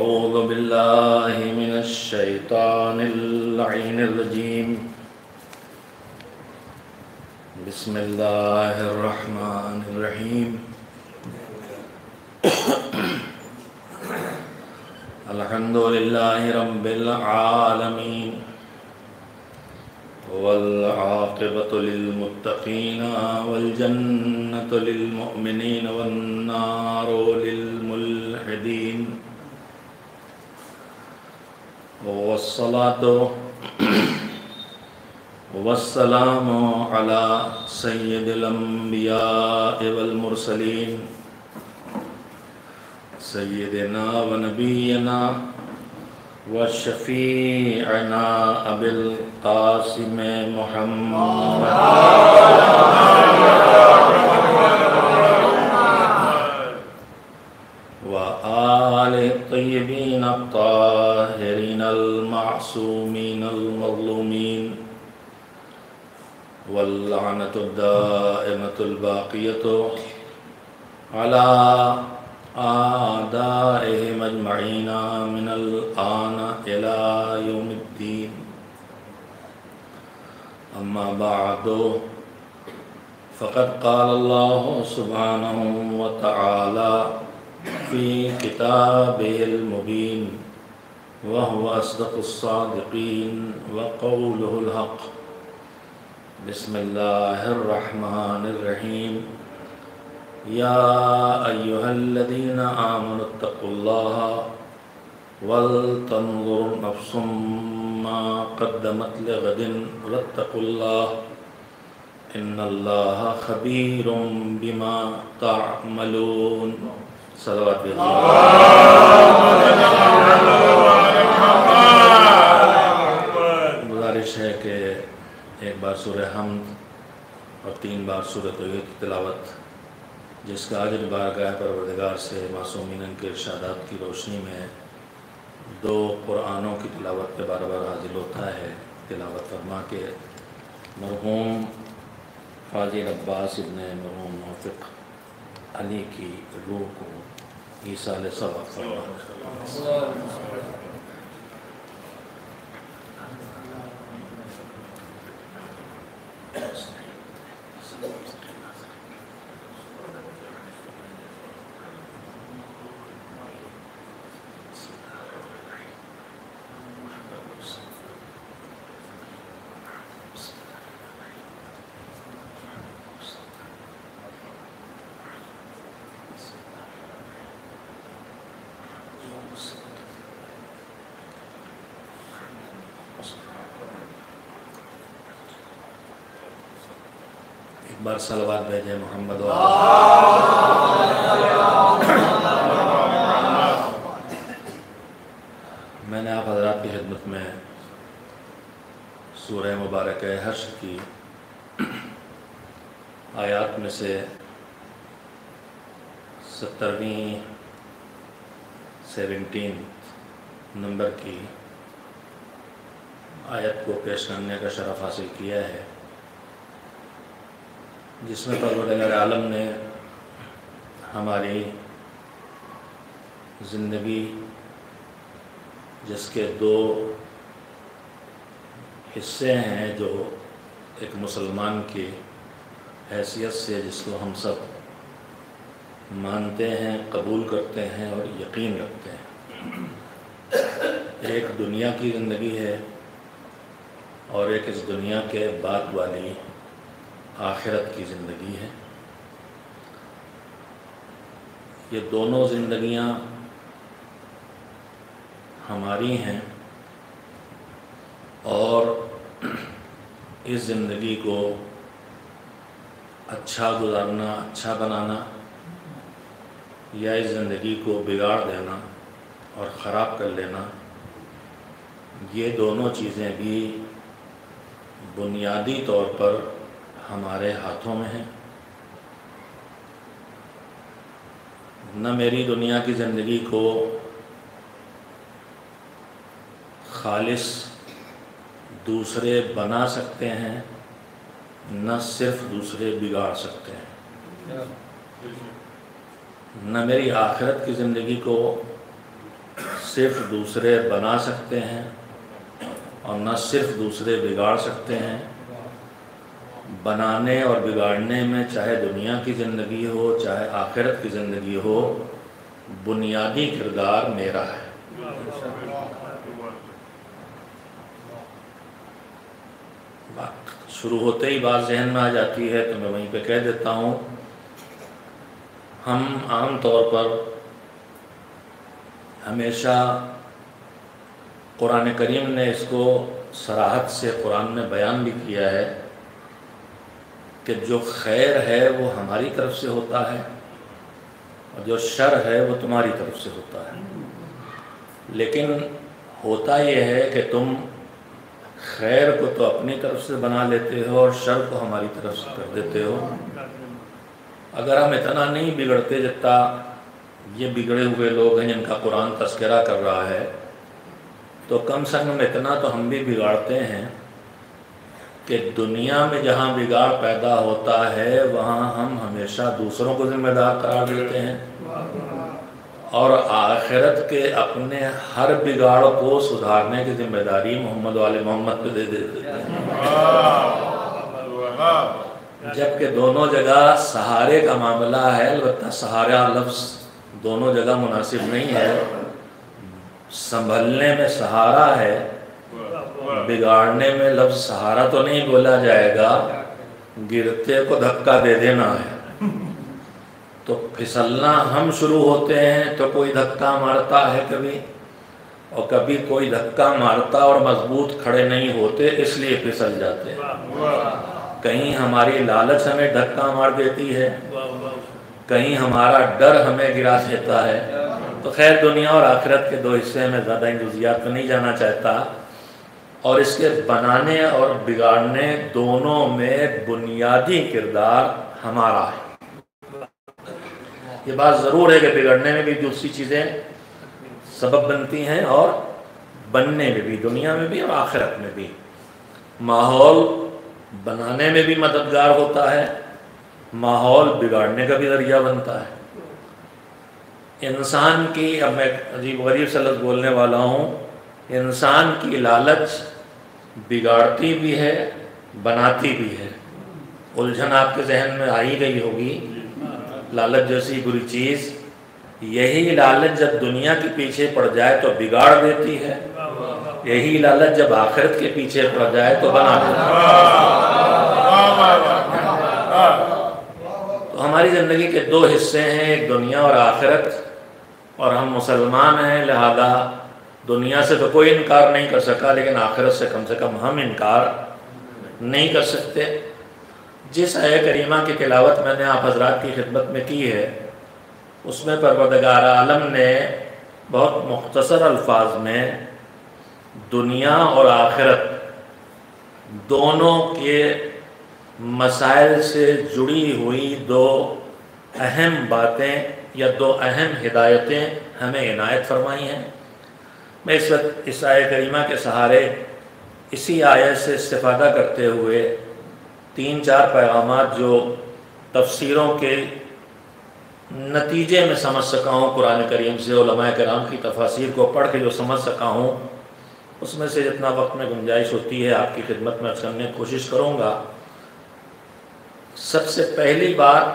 أعوذ بالله من الشيطان اللعين الرجيم بسم الله الرحمن الرحيم الحمد لله رب العالمين والعاقبة للمتقين والجنة للمؤمنين والنار للملحدين والصلاة والسلام على سيد الأنبياء والمرسلين سيدنا ونبينا وشفيعنا أبي القاسم محمد وآل الطيبين الطاهرين المعصومين المظلومين واللعنة الدائمة الباقية على أعدائهم أجمعين من الآن إلى يوم الدين أما بعد فقد قال الله سبحانه وتعالى في كتابه المبين وهو أصدق الصادقين وقوله الحق بسم الله الرحمن الرحيم يا أيها الذين آمنوا اتقوا الله ولتنظر نفس ما قدمت لغد واتقوا الله إن الله خبير بما تعملون صلوات گزارش ہے کہ ایک بار سورہ حمد اور 3 بار سورہ توحید کی تلاوت جس کا اجر بارگاہ پروردگار سے معصومین کے ارشادات کی روشنی میں 2 قرآنوں کی تلاوت پہ بار بار حاضر ہوتا ہے، تلاوت فرما کے مرحوم فاضل عباس ابن مرحوم موفق علی کی روح کو ایصال ثواب فرما۔ ایک بار صلوات بھیجیں محمد و میں نے آپ حضرات کی خدمت میں سورہ مبارکہ حشر کی آیات میں سے 17 نمبر کی آیت کو پیش کرنے کا شرف حاصل کیا ہے، جس میں پروردگار عالم نے ہماری زندگی جس کے 2 حصے ہیں جو ایک مسلمان کی حیثیت سے جس کو ہم سب مانتے ہیں، قبول کرتے ہیں اور یقین رکھتے ہیں، ایک دنیا کی زندگی ہے اور ایک اس دنیا کے بعد والی آخرت کی زندگی ہے۔ یہ دونوں زندگیاں ہماری ہیں اور اس زندگی کو اچھا گزارنا، اچھا بنانا یا اس زندگی کو بگاڑ دینا اور خراب کر لینا، یہ دونوں چیزیں بھی بنیادی طور پر ہمارے ہاتھوں میں ہیں۔ نہ میری دنیا کی زندگی کو خالص دوسرے بنا سکتے ہیں، نہ صرف دوسرے بگاڑ سکتے ہیں۔ نہ میری آخرت کی زندگی کو صرف دوسرے بنا سکتے ہیں اور نہ صرف دوسرے بگاڑ سکتے ہیں۔ بنانے اور بگاڑنے میں چاہے دنیا کی زندگی ہو چاہے آخرت کی زندگی ہو، بنیادی کردار میرا ہے۔ بات شروع ہوتے ہی بات ذہن میں آ جاتی ہے تو میں وہیں پہ کہہ دیتا ہوں، ہم عام طور پر ہمیشہ قرآن کریم نے اس کو صراحت سے قرآن میں بیان بھی کیا ہے کہ جو خیر ہے وہ ہماری طرف سے ہوتا ہے اور جو شر ہے وہ تمہاری طرف سے ہوتا ہے، لیکن ہوتا یہ ہے کہ تم خیر کو تو اپنی طرف سے بنا لیتے ہو اور شر کو ہماری طرف سے کر دیتے ہو۔ اگر ہم اتنا نہیں بگڑتے جتنا یہ بگڑے ہوئے لوگ ہیں جن کا قرآن تذکرہ کر رہا ہے، تو کم سے کم اتنا تو ہم بھی بگاڑتے ہیں کہ دنیا میں جہاں بگاڑ پیدا ہوتا ہے وہاں ہم ہمیشہ دوسروں کو ذمہ دار قرار دیتے ہیں، اور آخرت کے اپنے ہر بگاڑ کو سدھارنے کی ذمہ داری محمد و آل محمد کو دے دیتے ہیں، جبکہ دونوں جگہ سہارے کا معاملہ ہے۔ البتہ سہارا لفظ دونوں جگہ مناسب نہیں ہے، سنبھلنے میں سہارا ہے، بگاڑنے میں لفظ سہارا تو نہیں بولا جائے گا، گرتے کو دھکا دے دینا ہے۔ تو پھسلنا ہم شروع ہوتے ہیں تو کوئی دھکا مارتا ہے کبھی، اور کبھی کوئی دھکا مارتا اور مضبوط کھڑے نہیں ہوتے اس لیے پھسل جاتے ہیں۔ کہیں ہماری لالچ ہمیں دھکا مار دیتی ہے، کہیں ہمارا ڈر ہمیں گرا دیتا ہے۔ تو خیر دنیا اور آخرت کے دو حصے میں زیادہ جزئیات میں نہیں جانا چاہتا، اور اس کے بنانے اور بگاڑنے دونوں میں بنیادی کردار ہمارا ہے۔ یہ بات ضرور ہے کہ بگڑنے میں بھی دوسری چیزیں سبب بنتی ہیں اور بننے میں بھی، دنیا میں بھی اور آخرت میں بھی۔ ماحول بنانے میں بھی مددگار ہوتا ہے، ماحول بگاڑنے کا بھی ذریعہ بنتا ہے۔ انسان کی، اب میں عجیب غریب سے لفظ بولنے والا ہوں، انسان کی لالچ بگاڑتی بھی ہے بناتی بھی ہے۔ الجھن آپ کے ذہن میں آئی گئی ہوگی، لالچ جیسی بری چیز، یہی لالچ جب دنیا کے پیچھے پڑ جائے تو بگاڑ دیتی ہے، یہی لالچ جب آخرت کے پیچھے پڑ جائے تو بنا دیتی ہے۔ تو ہماری زندگی کے دو حصے ہیں، ایک دنیا اور آخرت، اور ہم مسلمان ہیں لہذا دنیا سے تو کوئی انکار نہیں کر سکا، لیکن آخرت سے کم ہم انکار نہیں کر سکتے۔ جس آیہ کریمہ کی تلاوت میں نے آپ حضرات کی خدمت میں کی ہے، اس میں پروردگار عالم نے بہت مختصر الفاظ میں دنیا اور آخرت دونوں کے مسائل سے جڑی ہوئی دو اہم باتیں یا دو اہم ہدایتیں ہمیں عنایت فرمائی ہیں۔ میں اس وقت اس آیہ کریمہ کے سہارے اسی آیت سے استفادہ کرتے ہوئے 3-4 پیغامات جو تفسیروں کے نتیجے میں سمجھ سکا ہوں، قرآن کریم سے علماء کرام کی تفاسیر کو پڑھ کے جو سمجھ سکا ہوں، اس میں سے جتنا وقت میں گنجائش ہوتی ہے آپ کی خدمت میں کرنے کی کوشش کروں گا۔ سب سے پہلی بات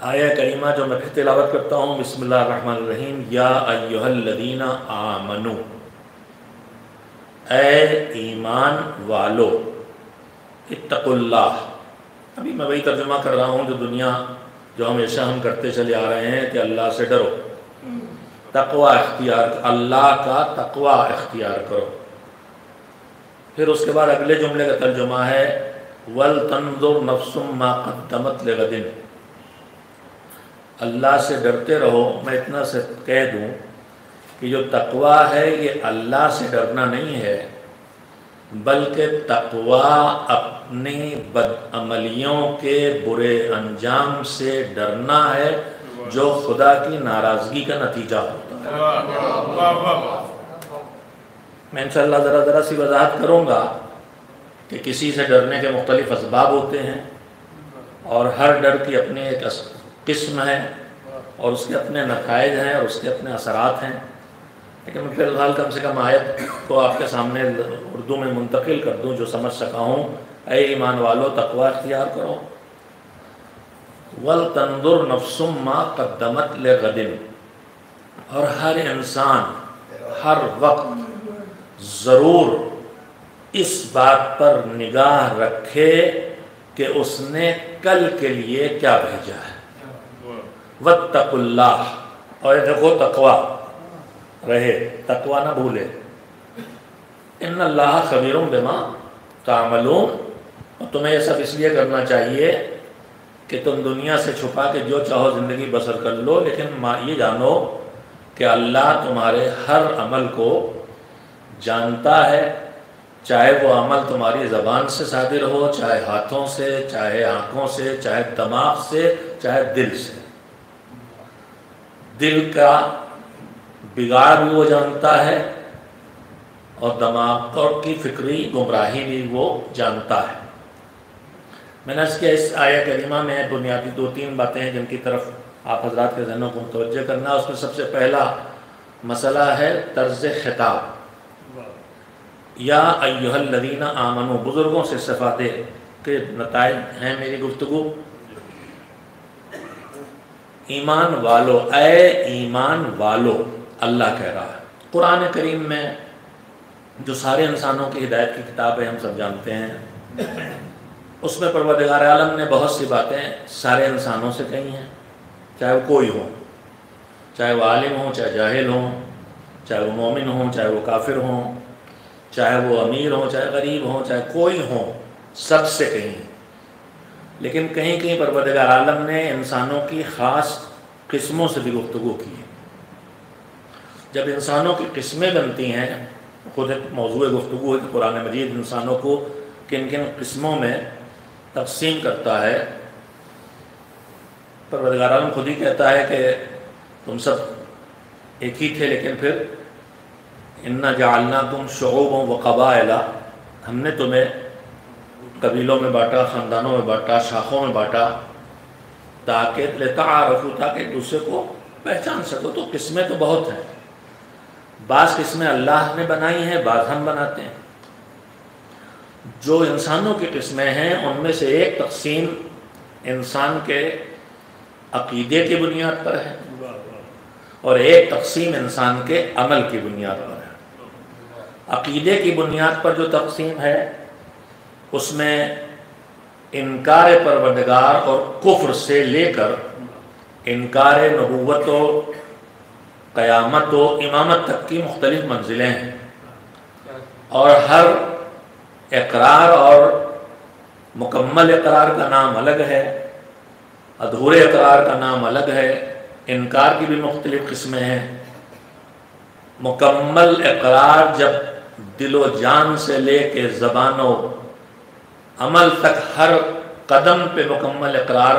آیہ کریمہ جو میں پھر تلاوت کرتا ہوں، بسم اللہ الرحمن الرحیم، یا ایھا الذین آمنو، اے ایمان والو، اتقوا اللہ۔ ابھی میں وہی ترجمہ کر رہا ہوں جو ہمیشہ ہم کرتے چلے آ رہے ہیں کہ اللہ سے ڈرو، تقوی اختیار، اللہ کا تقوی اختیار کرو۔ پھر اس کے بعد اگلے جملے کا ترجمہ ہے وَلْتَنْظُرْ نَفْسٌ مَا قَدَّمَتْ لِغَدٍ۔ اللہ سے ڈرتے رہو۔ میں اتنا سے کہہ دوں کہ جو تقوی ہے یہ اللہ سے ڈرنا نہیں ہے، بلکہ تقوی اپنی بدعملیوں کے برے انجام سے ڈرنا ہے جو خدا کی ناراضگی کا نتیجہ ہوتا ہے۔ میں انشاءاللہ ذرا سی وضاحت کروں گا کہ کسی سے ڈرنے کے مختلف اسباب ہوتے ہیں اور ہر ڈر کی اپنی ایک قسم ہے، اور اس کے اپنے نتائج ہیں اور اس کے اپنے اثرات ہیں، لیکن میں فی الحال کم سے کم آیت کو آپ کے سامنے اردو میں منتقل کر دوں جو سمجھ سکا ہوں۔ اے ایمان والو تقوی اختیار کرو، وَلْتَنْظُرْ نَفْسٌ مَا قَدَّمَتْ لِغَدٍ، اور ہر انسان ہر وقت ضرور اس بات پر نگاہ رکھے کہ اس نے کل کے لیے کیا بھیجا ہے۔ وَاتَّقُوا اللَّهَ، اور دیکھو تقوی رہے، تقوی نہ بھولے۔ ان اللہ خبیر بما تعملون، اور تمہیں یہ سب اس لیے کرنا چاہیے کہ تم دنیا سے چھپا کے جو چاہو زندگی بسر کر لو، لیکن یہ جانو کہ اللہ تمہارے ہر عمل کو جانتا ہے، چاہے وہ عمل تمہاری زبان سے صادر ہو، چاہے ہاتھوں سے، چاہے آنکھوں سے، چاہے دماغ سے، چاہے دل سے۔ دل کا بگاڑ بھی وہ جانتا ہے اور دماغ کی فکری گمراہی بھی وہ جانتا ہے۔ میں نے اس کے اس آیہ کریمہ میں بنیادی 2-3 باتیں ہیں جن کی طرف آپ حضرات کے ذہنوں کو متوجہ کرنا۔ اس میں سب سے پہلا مسئلہ ہے طرز خطاب، یا ایھا الذین آمنوا، بزرگوں سے استفادے کے نتائج ہیں میری گفتگو۔ ایمان والو، اے ایمان والو، اللہ کہہ رہا ہے۔ قرآن کریم میں جو سارے انسانوں کی ہدایت کی کتاب ہے ہم سب جانتے ہیں، اس میں پروردگار عالم نے بہت سی باتیں سارے انسانوں سے کہی ہیں، چاہے وہ کوئی ہو، چاہے وہ عالم ہوں، چاہے جاہل ہوں، چاہے وہ مومن ہوں، چاہے وہ کافر ہوں، چاہے وہ امیر ہوں، چاہے غریب ہوں، چاہے کوئی ہوں، سب سے کہیں۔ لیکن کہیں کہیں پروردگار عالم نے انسانوں کی خاص قسموں سے بھی گفتگو کی ہے۔ جب انسانوں کی قسمیں بنتی ہیں، خود ایک موضوع گفتگو ہے کہ قرآن مجید انسانوں کو کن کن قسموں میں تقسیم کرتا ہے۔ پروردگار عالم خود ہی کہتا ہے کہ تم سب ایک ہی تھے، لیکن پھر اِنَّا جَعَلْنَاكُمْ شُعُوبًا وَقَبَائِلَ، ہم نے تمہیں قبیلوں میں بانٹا، خاندانوں میں بانٹا، شاخوں میں بانٹا، تاکہ لِتَعَارَفُوا، تاکہ ایک دوسرے کو پہچان سکو۔ تو قسمیں تو بہت ہیں، بعض قسمیں اللہ نے بنائی ہیں، بعض ہم بناتے ہیں۔ جو انسانوں کی قسمیں ہیں ان میں سے ایک تقسیم انسان کے عقیدے کی بنیاد پر ہے اور ایک تقسیم انسان کے عمل کی بنیاد پر ہے۔ عقیدے کی بنیاد پر جو تقسیم ہے اس میں انکار پروردگار اور کفر سے لے کر انکار نبوت و قیامت و امامت تک کی مختلف منزلیں ہیں، اور ہر اقرار اور مکمل اقرار کا نام الگ ہے، ادھورے اقرار کا نام الگ ہے۔ انکار کی بھی مختلف قسمیں ہیں۔ مکمل اقرار جب دل و جان سے لے کے زبان و عمل تک ہر قدم پہ مکمل اقرار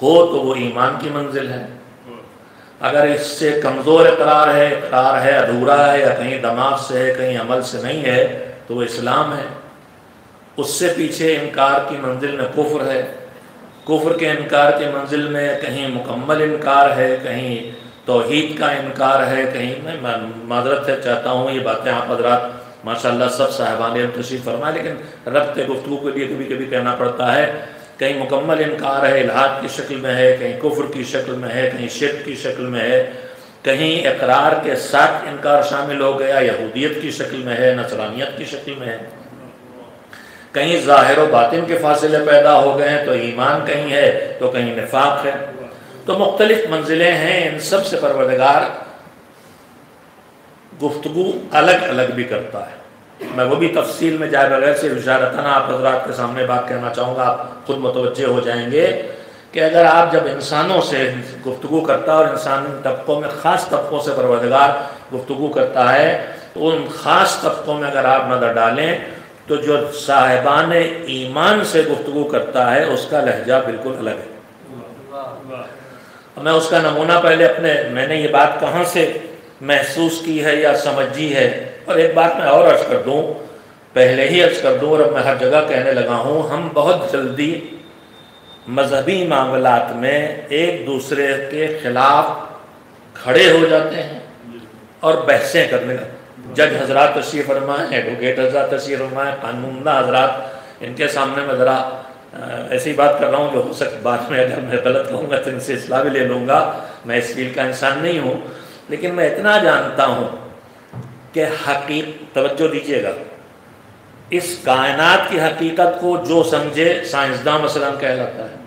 ہو تو وہ ایمان کی منزل ہے۔ اگر اس سے کمزور اقرار ہے ادھورا ہے، یا کہیں دماغ سے ہے، کہیں عمل سے نہیں ہے، تو وہ اسلام ہے۔ اس سے پیچھے انکار کی منزل میں کفر ہے، کفر کے انکار کی منزل میں کہیں مکمل انکار ہے، کہیں توحید کا انکار ہے، کہیں میں معذرت سے چاہتا ہوں یہ باتیں آپ حضرات ماشاءاللہ سب صاحبان علم تشریف فرمائے، لیکن ربط گفتگو کے لیے کبھی کبھی کہنا پڑتا ہے۔ کہیں مکمل انکار ہے، الحاد کی شکل میں ہے، کہیں کفر کی شکل میں ہے، کہیں شرک کی شکل میں ہے، کہیں اقرار کے ساتھ انکار شامل ہو گیا، یہودیت کی شکل میں ہے، نصرانیت کی شکل میں ہے، کہیں ظاہر و باطن کے فاصلے پیدا ہو گئے ہیں تو ایمان کہیں ہے تو کہیں نفاق ہے۔ تو مختلف منزلیں ہیں، ان سب سے پروردگار گفتگو الگ الگ بھی کرتا ہے۔ میں وہ بھی تفصیل میں جائے بغیر سے اشارتاً آپ حضرات کے سامنے بات کہنا چاہوں گا، آپ خود متوجہ ہو جائیں گے کہ اگر آپ جب انسانوں سے گفتگو کرتا ہے اور انسانی طبقوں میں خاص طبقوں سے پروردگار گفتگو کرتا ہے تو ان خاص طبقوں میں اگر آپ نظر ڈالیں تو جو صاحبان ایمان سے گفتگو کرتا ہے اس کا لہجہ بالکل الگ ہے۔ میں اس کا نمونہ پہلے میں نے یہ بات کہاں سے محسوس کی ہے یا سمجھی ہے، اور ایک بات میں اور عرض کر دوں، پہلے ہی عرض کر دوں اور اب میں ہر جگہ کہنے لگا ہوں، ہم بہت جلدی مذہبی معاملات میں ایک دوسرے کے خلاف کھڑے ہو جاتے ہیں اور بحثیں کرنے لگتے. جج حضرات تشریف فرمائیں، ایڈوکیٹ حضرات تشریف فرمائیں، قانوندہ حضرات، ان کے سامنے میں ذرا ایسی بات کر رہا ہوں جو ہو سکتا بعد میں اگر میں غلط کہوں گا تو ان سے اصلاح بھی لے لوں گا. میں اس فیلڈ کا انسان نہیں ہوں، لیکن میں اتنا جانتا ہوں کہ توجہ دیجیے گا، اس کائنات کی حقیقت کو جو سمجھے سائنسداں مثلا کہلاتا ہے،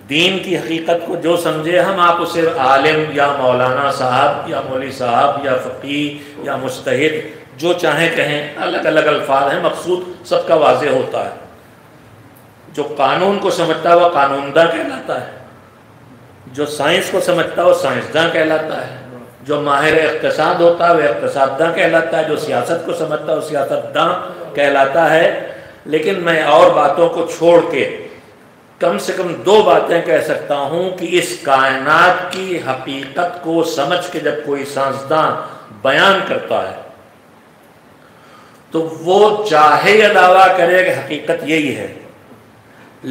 دین کی حقیقت کو جو سمجھے ہم آپ اسے عالم یا مولانا صاحب یا مولوی صاحب یا فقیہ یا مجتہد جو چاہیں کہیں، الگ الگ الفاظ ہیں، مقصود سب کا واضح ہوتا ہے. جو قانون کو سمجھتا ہے وہ قانونداں کہلاتا ہے، جو سائنس کو سمجھتا ہے وہ سائنسداں کہلاتا ہے، جو ماہر اقتصاد ہوتا ہے وہ اقتصادداں کہلاتا ہے، جو سیاست کو سمجھتا ہے وہ سیاستداں کہلاتا ہے. لیکن میں اور باتوں کو چھوڑ کے کم سے کم 2 باتیں کہہ سکتا ہوں کہ اس کائنات کی حقیقت کو سمجھ کے جب کوئی سائنسداں بیان کرتا ہے تو وہ چاہے یا دعویٰ کرے کہ حقیقت یہی ہے،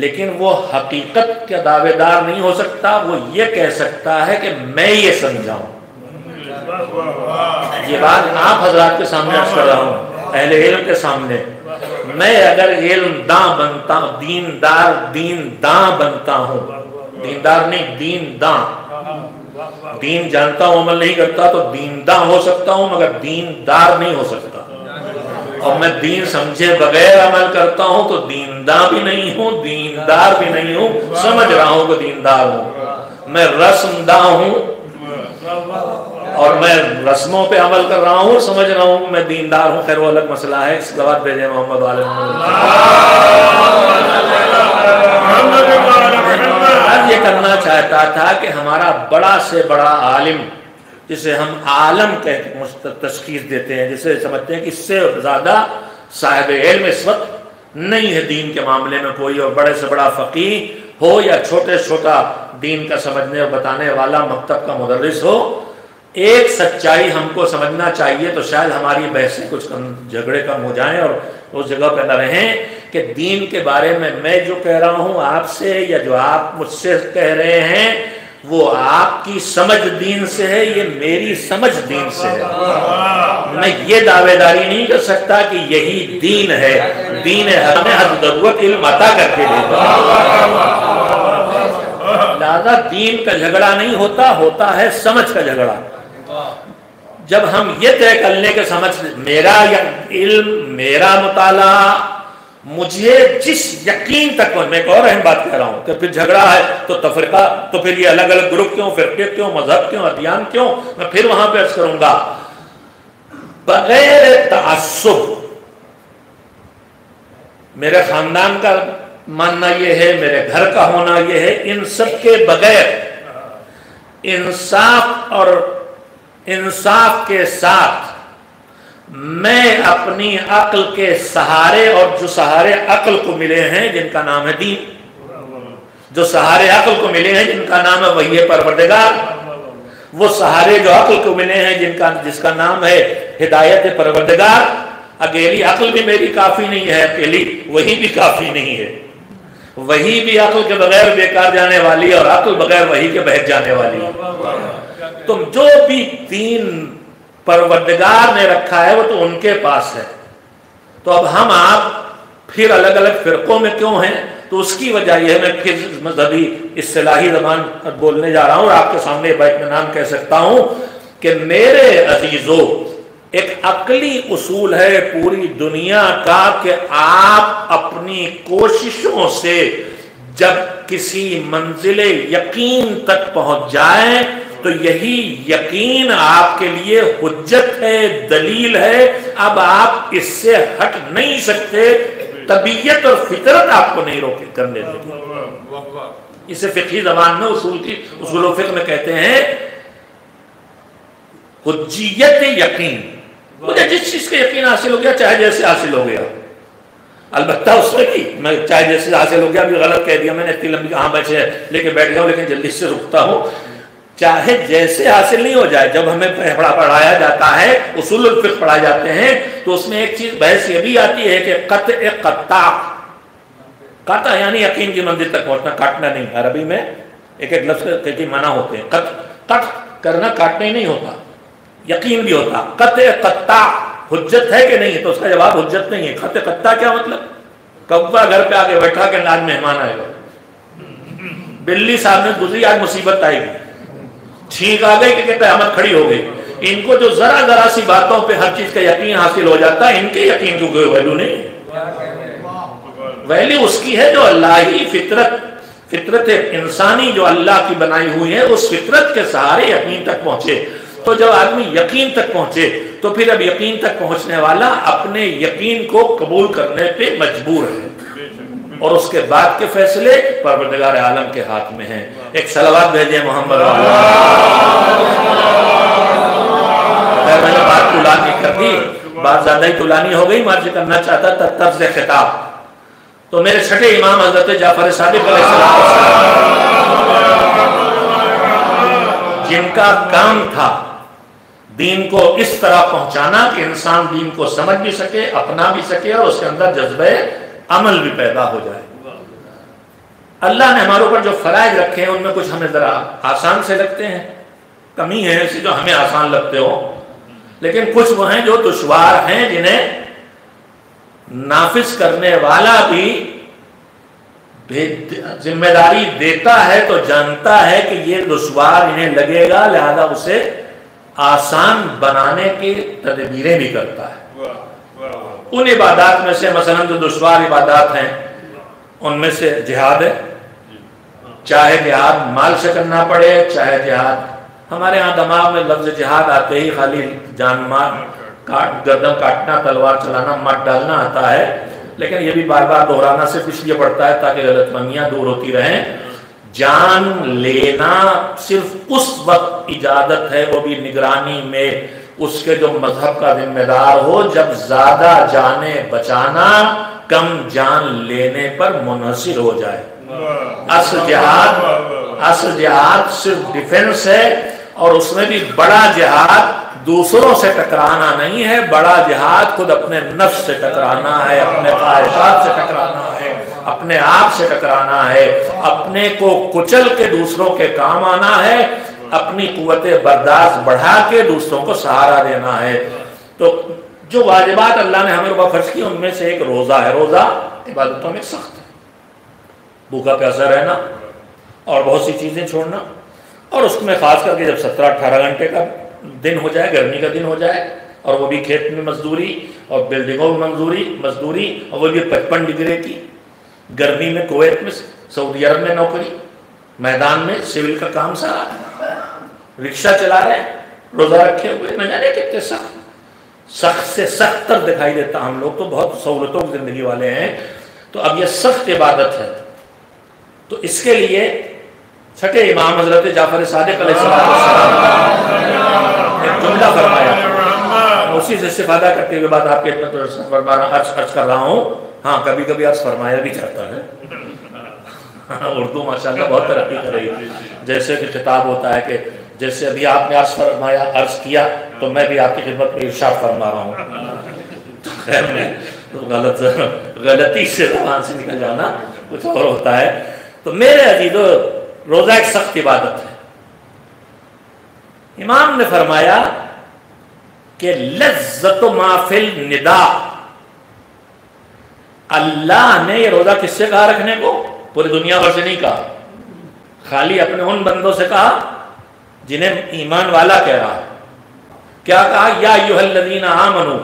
لیکن وہ حقیقت کا دعوے دار نہیں ہو سکتا. وہ یہ کہہ سکتا ہے کہ میں یہ سمجھاؤں. یہ بات آپ حضرات کے سامنے عرض کر رہا ہوں، اہل علم کے سامنے. میں اگر علم داں بنتا ہوں، دین داں بنتا ہوں، دیندار نہیں دین داں، دین جانتا ہوں عمل نہیں کرتا تو دین داں ہو سکتا ہوں مگر دین دار نہیں ہو سکتا. اور میں دین سمجھے بغیر عمل کرتا ہوں تو دیندار بھی نہیں ہوں، دیندار بھی نہیں ہوں. سمجھ رہا ہوں کہ دیندار ہوں. میں رسم داں ہوں اور میں رسموں پہ عمل کر رہا ہوں، سمجھ رہا ہوں میں دیندار ہوں. خیر وہ الگ مسئلہ ہے. اس کے بعد بھیجے محمد علیہ آج یہ کرنا چاہتا تھا کہ ہمارا بڑا سے بڑا عالم جسے ہم عالم کہہ کے تشخیص دیتے ہیں، جسے سمجھتے ہیں کہ اس سے زیادہ صاحب علم اس وقت نہیں ہے دین کے معاملے میں کوئی، اور بڑے سے بڑا فقیہ ہو یا چھوٹے چھوٹا دین کا سمجھنے اور بتانے والا مکتب کا مدرس ہو، ایک سچائی ہم کو سمجھنا چاہیے. تو شاید ہماری بحثیں کچھ جھگڑے کم ہو جائیں اور اس جگہ پہ نہ رہیں کہ دین کے بارے میں جو کہہ رہا ہوں آپ سے یا جو آپ مجھ سے کہہ رہے ہیں وہ آپ کی سمجھ دین سے ہے، یہ میری سمجھ دین سے ہے. میں یہ دعوے داری نہیں کر سکتا کہ یہی دین ہے. دین ہے ہمیں حد ضرورت علم عطا کر کے دیتا. لہذا دین کا جھگڑا نہیں ہوتا ہے سمجھ کا جھگڑا. جب ہم یہ طے کر لیں کہ سمجھ میرا علم، میرا مطالعہ مجھے جس یقین تک، میں ایک اور اہم بات کہہ رہا ہوں کہ پھر جھگڑا ہے تو تفرقہ، تو پھر یہ الگ الگ گروپ کیوں، فرقے کیوں، مذہب کیوں، ادیان کیوں، میں پھر وہاں پہ عرض کروں گا بغیر تعصب. میرے خاندان کا ماننا یہ ہے، میرے گھر کا ہونا یہ ہے، ان سب کے بغیر انصاف کے ساتھ میں اپنی عقل کے سہارے، اور جو سہارے عقل کو ملے ہیں جن کا نام ہے دین، جو سہارے عقل کو ملے ہیں جن کا نام ہے وحی پروردگار، وہ سہارے جو عقل کو ملے ہیں جس کا نام ہے ہدایت پروردگار. اکیلی عقل بھی میری کافی نہیں ہے، اکیلی وحی بھی کافی نہیں ہے. وحی بھی عقل کے بغیر بیکار جانے والی اور عقل بغیر وحی کے بہک جانے والی. تم جو بھی دین پروردگار نے رکھا ہے وہ تو ان کے پاس ہے. تو اب ہم آپ پھر الگ الگ فرقوں میں کیوں ہیں؟ تو اس کی وجہ یہ ہے، میں پھر مذہبی اصطلاحی زبان بولنے جا رہا ہوں اور آپ کے سامنے باطمینان کہہ سکتا ہوں کہ میرے عزیزو ایک عقلی اصول ہے پوری دنیا کا کہ آپ اپنی کوششوں سے جب کسی منزل یقین تک پہنچ جائیں تو یہی یقین آپ کے لیے حجت ہے، دلیل ہے. اب آپ اس سے ہٹ نہیں سکتے، طبیعت اور فطرت آپ کو نہیں روکے کرنے دے گی. اسے فقہی زبان میں اصول و فقہ میں کہتے ہیں حجیت یقین. مجھے جس چیز کا یقین حاصل ہو گیا چاہے جیسے حاصل ہو گیا، البتہ اس میں کی میں چاہے جیسے حاصل ہو گیا بھی غلط کہہ دیا میں نے، اتنی لمبی کہاں بچے لے کے بیٹھ گیا ہوں لیکن جلدی سے رکتا ہوں. چاہے جیسے حاصل نہیں ہو جائے، جب ہمیں پڑھایا جاتا ہے اصول الفقہ پڑھائے جاتے ہیں تو اس میں ایک چیز بحث یہ بھی آتی ہے کہ قطع قطع قطع یعنی یقین کی منزل تک پہنچنا، کاٹنا نہیں. عربی میں ایک ایک لفظ کے معنی ہوتے ہیں. قطع کرنا کاٹنا ہی نہیں ہوتا، یقین بھی ہوتا. قطع قطع حجت ہے کہ نہیں؟ تو اس کا جواب حجت نہیں ہے. قطع قطع کیا مطلب؟ کوا گھر پہ آگے بیٹھا کہ آج مہمان آئے گا، بلی صاحب نے گزری آج مصیبت آئے گی، چھینک آ گئی کہ قیامت کھڑی ہو گئی. ان کو جو ذرا سی باتوں پہ ہر چیز کا یقین حاصل ہو جاتا ہے، ان کے یقین کی کوئی ویلیو نہیں ہے. ویلیو اس کی ہے جو اللہ ہی فطرت انسانی جو اللہ کی بنائی ہوئی ہے، اس فطرت کے سہارے یقین تک پہنچے. تو جب آدمی یقین تک پہنچے تو پھر اب یقین تک پہنچنے والا اپنے یقین کو قبول کرنے پہ مجبور ہے، اور اس کے بعد کے فیصلے پروردگار عالم کے ہاتھ میں ہیں. ایک صلوات بھیجیں محمد میں نے بات طولانی کر دی، بات زیادہ ہی طولانی ہو گئی. میں کرنا چاہتا تھا طرز خطاب. تو میرے چھٹے امام حضرت جعفر صادق علیہ السلام، جن کا کام تھا دین کو اس طرح پہنچانا کہ انسان دین کو سمجھ بھی سکے، اپنا بھی سکے، اور اس کے اندر جذبہ عمل بھی پیدا ہو جائے. اللہ نے ہمارے اوپر جو فرائض رکھے ہیں ان میں کچھ ہمیں ذرا آسان سے لگتے ہیں، کمی ہے ایسی جو ہمیں آسان لگتے ہو، لیکن کچھ وہ ہیں جو دشوار ہیں جنہیں نافذ کرنے والا بھی ذمہ داری دیتا ہے تو جانتا ہے کہ یہ دشوار انہیں لگے گا، لہذا اسے آسان بنانے کی تدبیریں بھی کرتا ہے. ان عبادات میں سے مثلا جو دشوار عبادات ہیں ان میں سے جہاد ہے. چاہے جہاد مال سے کرنا پڑے، چاہے جہاد، ہمارے ہاں دماغ میں لفظ جہاد آتے ہی خالی جان مار گردن کاٹنا، تلوار چلانا، مت ڈالنا آتا ہے، لیکن یہ بھی بار بار دہرانا صرف اس لیے پڑتا ہے تاکہ غلط فہمیاں دور ہوتی رہیں. جان لینا صرف اس وقت اجازت ہے، وہ بھی نگرانی میں اس کے جو مذہب کا ذمہ دار ہو، جب زیادہ جانیں بچانا کم جان لینے پر منحصر ہو جائے. اصل جہاد صرف ڈیفنس ہے، اور اس میں بھی بڑا جہاد دوسروں سے ٹکرانا نہیں ہے. بڑا جہاد خود اپنے نفس سے ٹکرانا ہے، اپنے خواہشات سے ٹکرانا ہے، اپنے آپ سے ٹکرانا ہے، اپنے کو کچل کے دوسروں کے کام آنا ہے، اپنی قوت برداشت بڑھا کے دوسروں کو سہارا دینا ہے. تو جو واجبات اللہ نے ہمیں اوپر فرض کی ان میں سے ایک روزہ ہے. روزہ عبادتوں میں سخت ہے، بھوکا پیاسا رہنا اور بہت سی چیزیں چھوڑنا، اور اس میں خاص کر کے جب 17-18 گھنٹے کا دن ہو جائے، گرمی کا دن ہو جائے، اور وہ بھی کھیت میں مزدوری اور بلڈنگوں میں مزدوری، اور وہ بھی 55 ڈگری کی گرمی میں، کویت میں، سعودی عرب میں نوکری، میدان میں سول کا کام سارا، رکشہ چلا رہے ہیں، روزہ رکھے ہوئے، نہ جانے کتنے سخت سے سخت تر دکھائی دیتا. ہم لوگ تو بہت سہولتوں کی زندگی والے ہیں. تو اب یہ سخت عبادت ہے، تو اس کے لیے چھٹے امام حضرت جعفر صادق علیہ السلام ایک جملہ فرمایا. اسی سے استفادہ کرتے ہوئے بات آپ کے عرض کر رہا ہوں. ہاں کبھی کبھی عرض فرمایا بھی چاہتا ہے. اردو ماشاءاللہ بہت ترقی کر رہی ہے. جیسے کہ خطاب ہوتا ہے کہ جیسے ابھی آپ نے عرض فرمایا، عرض کیا، تو میں بھی آپ کی خدمت میں ارشاد فرما رہا ہوں. خیر میں غلطی سے زبان سے نکل جانا کچھ اور ہوتا ہے. تو میرے عزیزو، روزہ ایک سخت عبادت ہے. امام نے فرمایا کہ لذت ما فی النداء، اللہ نے یہ روزہ کس سے کہا رکھنے کو؟ پوری دنیا بھر سے نہیں کہا، خالی اپنے ان بندوں سے کہا جنہیں ایمان والا کہہ رہا ہے. کیا کہا؟ یا ایھا الذین آمنوا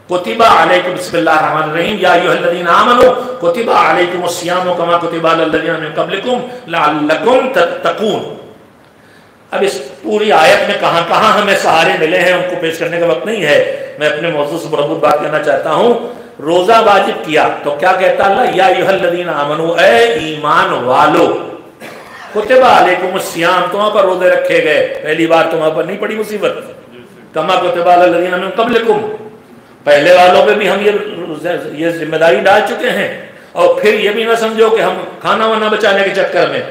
کتب علیکم، بسم اللہ الرحمن الرحیم، یا ایھا الذین آمنوا کتب علیکم الصیام کما کتب علی الذین من قبلکم لعلکم تتقون. اب اس پوری آیت میں کہاں کہاں ہمیں سہارے ملے ہیں ان کو پیش کرنے کا وقت نہیں ہے. میں اپنے موضوع سے مربوط بات کرنا چاہتا ہوں. روزہ واجب کیا تو کیا کہتا اللہ؟ یا ایھا الذین آمنوا، اے ایمان والو، کتب علیکم الصیام، تمہاں پر روزے رکھے گئے. پہلی بار تمہاں پر نہیں پڑی مصیبت، کما کتب علی الذین من قبلکم، پہلے والوں پہ بھی ہم یہ ذمہ داری ڈال چکے ہیں. اور پھر یہ بھی نہ سمجھو کہ ہم کھانا وانا بچانے کے چکر میں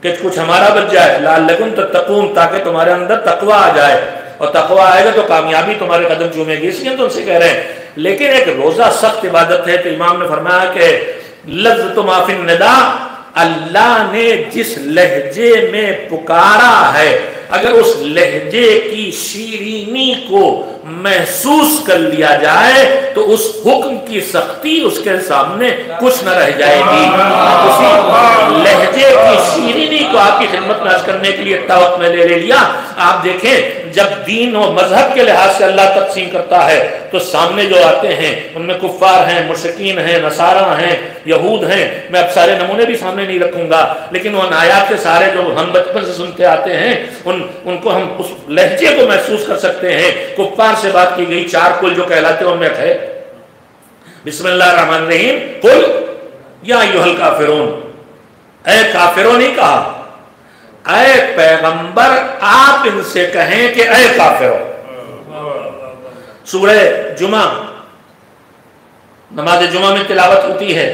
کہ کچھ ہمارا بچ جائے. لعلکم تتقون، تاکہ تمہارے اندر تقوی آ جائے، اور تقوی آئے گا تو کامیابی تمہارے قدم چومے گی. اس لیے تو ان سے کہہ رہے ہیں. لیکن ایک روزہ سخت عبادت ہے. تو امام نے فرمایا کہ لذت ما فی الندا، اللہ نے جس لہجے میں پکارا ہے اگر اس لہجے کی شیرینی کو محسوس کر لیا جائے تو اس حکم کی سختی اس کے سامنے کچھ نہ رہ جائے گی۔ اسی لہجے کی شیرینی کو آپ کی خدمت میں عرض کرنے کے لیے توقع میں لے لیا۔ آپ دیکھیں جب دین و مذہب کے لحاظ سے اللہ تقسیم کرتا ہے تو سامنے جو آتے ہیں ان میں کفار ہیں، مشرکین ہیں، نصارہ ہیں، یہود ہیں۔ میں اب سارے نمونے بھی سامنے نہیں رکھوں گا، لیکن وہ آیات کے سارے جو ہم بچپن سے سنتے آتے ہیں ان کو ہم اس لہجے کو محسوس کر سکتے ہیں۔ کفار سے بات کی گئی، چار کل جو کہلاتے ہیں ان میں ہے بسم اللہ الرحمن الرحیم، قل یا ایھا الکافرون، اے کافروں نہیں کہا، اے پیغمبر آپ ان سے کہیں کہ اے کافروں۔ سورہ جمعہ، نماز جمعہ میں تلاوت ہوتی ہے،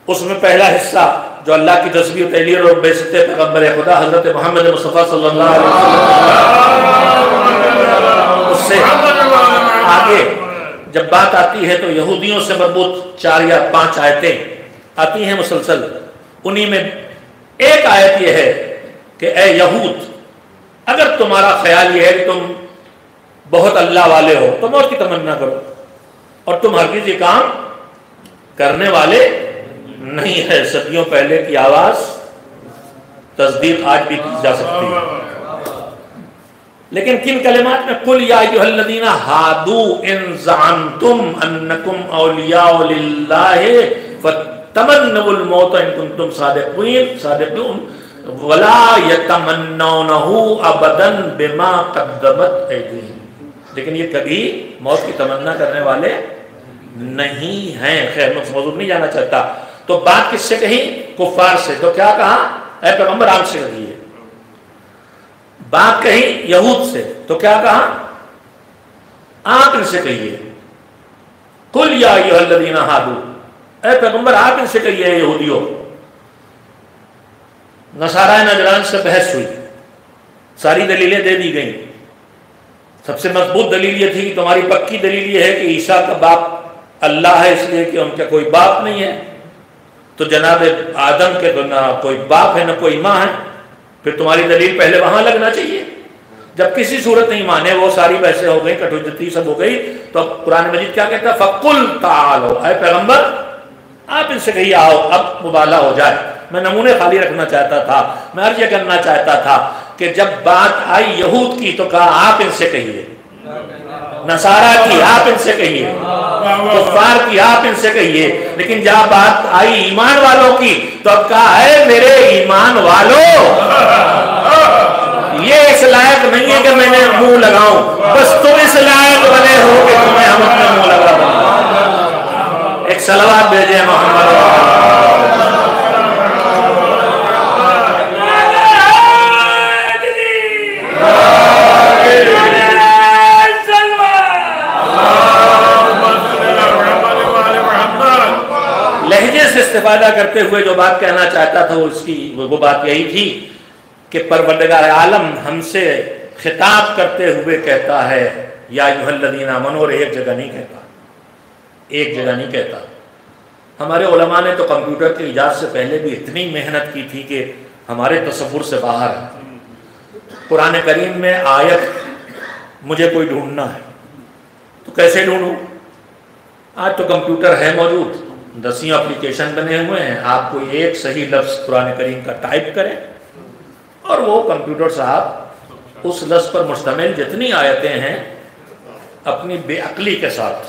اس میں پہلا حصہ جو اللہ کی تسبیح و تحلیل اور بعثت پیغمبر خدا حضرت محمد مصطفیٰ صلی اللہ علیہ وسلم، اس سے آگے جب بات آتی ہے تو یہودیوں سے مربوط 4 یا 5 آیتیں آتی ہیں مسلسل۔ انہی میں ایک آیت یہ ہے کہ اے یہود، اگر تمہارا خیال یہ ہے کہ تم بہت اللہ والے ہو تو موت کی تمنا کرو، اور تم ہرگز یہ کام کرنے والے نہیں ہے۔ صدیوں پہلے کی آواز تصدیق آج بھی کی جا سکتی ہے، لیکن کن کلمات میں؟ قل یا ایھا الذین ھادوا ان زعمتم انکم اولیاء للہ فتمنوا الموت ان کنتم صادقین ولا یتمنونہ ابدا بما قدمت ایدیہم۔ لیکن یہ کبھی موت کی تمنا کرنے والے نہیں ہیں۔ خیر میں موضوع نہیں جانا چاہتا۔ تو بات کس سے کہی؟ کفار سے۔ تو کیا کہا؟ اے پیغمبر آپ سے کہیے۔ بات کہی یہود سے، تو کیا کہا؟ آپ ان سے کہیے۔ قل یا ایھا الذین ھادوا، اے پیغمبر آپ ان سے کہیے یہودیوں۔ نصارہ نجران سے بحث ہوئی، ساری دلیلیں دے دی گئیں۔ سب سے مضبوط دلیل یہ تھی کہ تمہاری پکی دلیل یہ ہے کہ عیسیٰ کا باپ اللہ ہے، اس لیے کہ ان کا کوئی باپ نہیں ہے، تو جناب آدم کے تو نہ کوئی باپ ہے نہ کوئی ماں ہے، پھر تمہاری دلیل پہلے وہاں لگنا چاہیے۔ جب کسی صورت نہیں مانے، وہ ساری بحثیں ہو گئی، کٹوجتی سب ہو گئی، تو اب قرآن مجید کیا کہتا ہے؟ فَقُلْ تَعَالَوْا، اے پیغمبر آپ ان سے کہیے آؤ، اب مبالغہ ہو جائے۔ میں نمونے خالی رکھنا چاہتا تھا، میں عرض یہ کرنا چاہتا تھا کہ جب بات آئی یہود کی تو کہا آپ ان سے کہیے، نصارہ کی آپ ان سے کہیے، کفار کی آپ ان سے کہیے، لیکن جب بات آئی ایمان والوں کی تو اب کہا ہے میرے ایمان والوں، یہ اس لائق نہیں ہے کہ میں نے منہ لگاؤں، بس تم اس لائق بنے ہو کہ تمہیں ہم اپنے منہ لگا دیں۔ ایک صلوات بھیجیں محمد۔ لہجے سے استفادہ کرتے ہوئے جو بات کہنا چاہتا تھا وہ بات یہی تھی کہ پروردگار عالم ہم سے خطاب کرتے ہوئے کہتا ہے یا ایھا الذین آمنوا، اور ایک جگہ نہیں کہتا، ایک جگہ نہیں کہتا۔ ہمارے علماء نے تو کمپیوٹر کے ایجاد سے پہلے بھی اتنی محنت کی تھی کہ ہمارے تصور سے باہر ہے۔ قرآن کریم میں آیت مجھے کوئی ڈھونڈنا ہے تو کیسے ڈھونڈوں؟ آج تو کمپیوٹر ہے موجود، 10 اپلیکیشن بنے ہوئے ہیں، آپ کو ایک صحیح لفظ قرآن کریم کا ٹائپ کریں اور وہ کمپیوٹر صاحب اس لفظ پر مشتمل جتنی آیتیں ہیں اپنی بے عقلی کے ساتھ،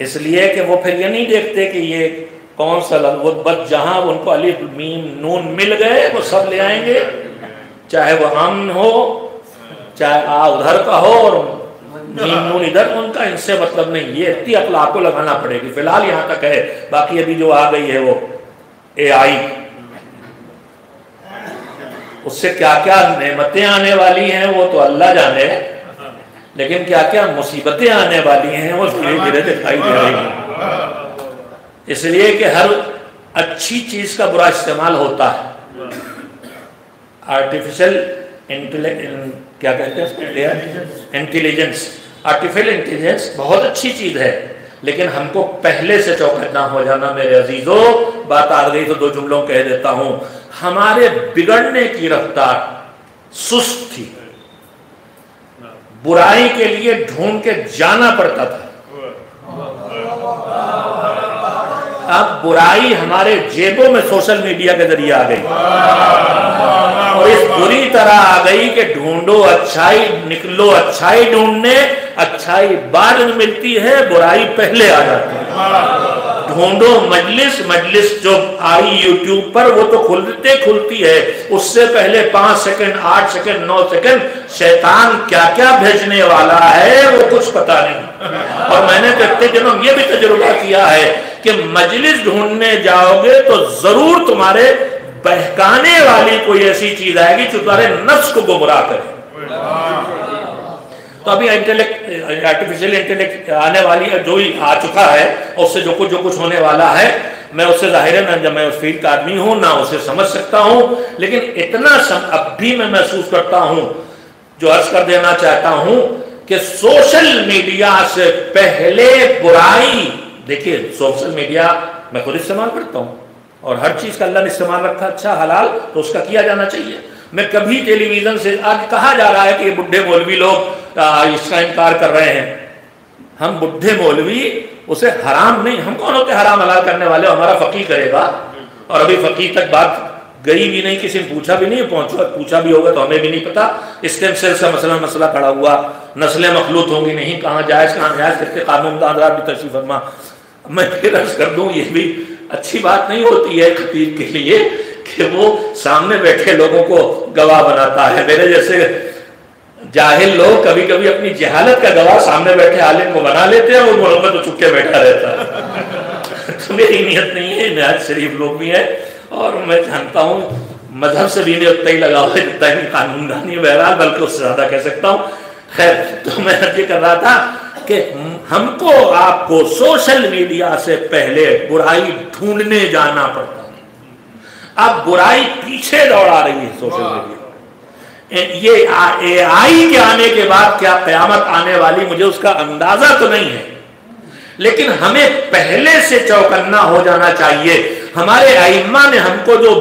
اس لیے کہ وہ پھر یہ نہیں دیکھتے کہ یہ کون سا لفظ، وہ بس جہاں ان کو الف میم نون مل گئے وہ سب لے آئیں گے، چاہے وہ امن ہو، چاہے ادھر کا ہو اور میم نون ادھر، ان کا ان سے مطلب نہیں۔ یہ اتنی عقل آپ کو لگانا پڑے گی۔ فی الحال یہاں تک ہے، باقی ابھی جو آ گئی ہے وہ اے آئی، اس سے کیا کیا نعمتیں آنے والی ہیں وہ تو اللہ جانے، لیکن کیا کیا مصیبتیں آنے والی ہیں وہ دھیرے دھیرے دکھائی دے رہی ہیں۔ اس لیے کہ ہر اچھی چیز کا برا استعمال ہوتا ہے۔ آرٹیفیشل کیا کہتے ہیں انٹیلیجنس، آرٹیفیشل انٹیلیجنس بہت اچھی چیز ہے، لیکن ہم کو پہلے سے چوکنا ہو جانا میرے عزیزوں. بات آ گئی تو دو جملوں کہہ دیتا ہوں. ہمارے بگڑنے کی رفتار سست تھی، برائی کے لیے ڈھونڈ کے جانا پڑتا تھا. اب برائی ہمارے جیبوں میں سوشل میڈیا کے ذریعے آ گئی، اور اس بری طرح آ گئی کہ ڈھونڈو اچھائی، نکلو اچھائی ڈھونڈنے، اچھائی بعد میں ملتی ہے، برائی پہلے آ جاتی ہے. ڈھونڈو مجلس، مجلس جو آئی یوٹیوب پر وہ تو کھلتی ہے، اس سے پہلے 5 سیکنڈ 8 سیکنڈ 9 سیکنڈ شیطان کیا کیا بھیجنے والا ہے وہ کچھ پتا نہیں. اور میں نے کہتے دنوں یہ بھی تجربہ کیا ہے کہ مجلس ڈھونڈنے جاؤ گے تو ضرور تمہارے بہکانے والی کوئی ایسی چیز آئے گی جو تمہارے نفس کو گمراہ کرے. تو ابھی آرٹیفیشل انٹیلیکٹ آنے والی جو ہی آ چکا ہے، اس سے جو کچھ ہونے والا ہے، میں اس سے ظاہر ہے نہ جب میں اس فیلڈ کا آدمی ہوں نہ اسے سمجھ سکتا ہوں، لیکن اتنا اب بھی میں محسوس کرتا ہوں، جو عرض کر دینا چاہتا ہوں کہ سوشل میڈیا سے پہلے برائی. دیکھیے سوشل میڈیا میں خود استعمال کرتا ہوں، اور ہر چیز کا اللہ نے استعمال رکھا اچھا حلال تو اس کا کیا جانا چاہیے. میں کبھی ٹیلی ویژن سے آج کہا جا رہا ہے کہ یہ بڈھے مولوی لوگ اس کا انکار کر رہے ہیں. ہم بڈھے مولوی اسے حرام نہیں، ہم کون ہوتے حرام حلال کرنے والے؟ ہمارا فقیہ کرے گا. اور ابھی فقیہ تک بات گئی بھی نہیں، کسی نے پوچھا بھی نہیں، پوچھا بھی ہوگا تو ہمیں بھی نہیں پتا. اسٹیم سیل سے مسئلہ کھڑا ہوا، نسلیں مخلوط ہوں گی نہیں، کہاں جائز کہاں جائز کرتے قانون کا حضرات بھی تشریف فرما. میں پھر عرض کر دوں یہ بھی اچھی بات نہیں ہوتی ہے خطیب کے لیے کہ وہ سامنے بیٹھے لوگوں کو گواہ بناتا ہے. میرے جیسے جاہل لوگ کبھی کبھی اپنی جہالت کا گواہ سامنے بیٹھے عالم کو بنا لیتے ہیں، اور وہ تو چپ کے بیٹھا رہتا ہے. تو میری نیت نہیں ہے، نہایت شریف لوگ بھی ہیں، اور میں جانتا ہوں مذہب سے بھی نہیں اتنا ہی لگا ہوا ہے جتنا ہی قانون دانی بہرحال، بلکہ اس سے زیادہ کہہ سکتا ہوں. خیر، تو میں یہ کر رہا تھا کہ ہم کو آپ کو سوشل میڈیا سے پہلے برائی ڈھونڈنے جانا پڑتا. اب برائی پیچھے دوڑا رہی ہے سوشل میڈیا. یہ اے آئی کے آنے کے بعد کیا قیامت آنے والی مجھے اس کا اندازہ تو نہیں ہے، لیکن ہمیں پہلے سے چوکنا ہو جانا چاہیے. ہمارے ائمہ نے ہم کو جو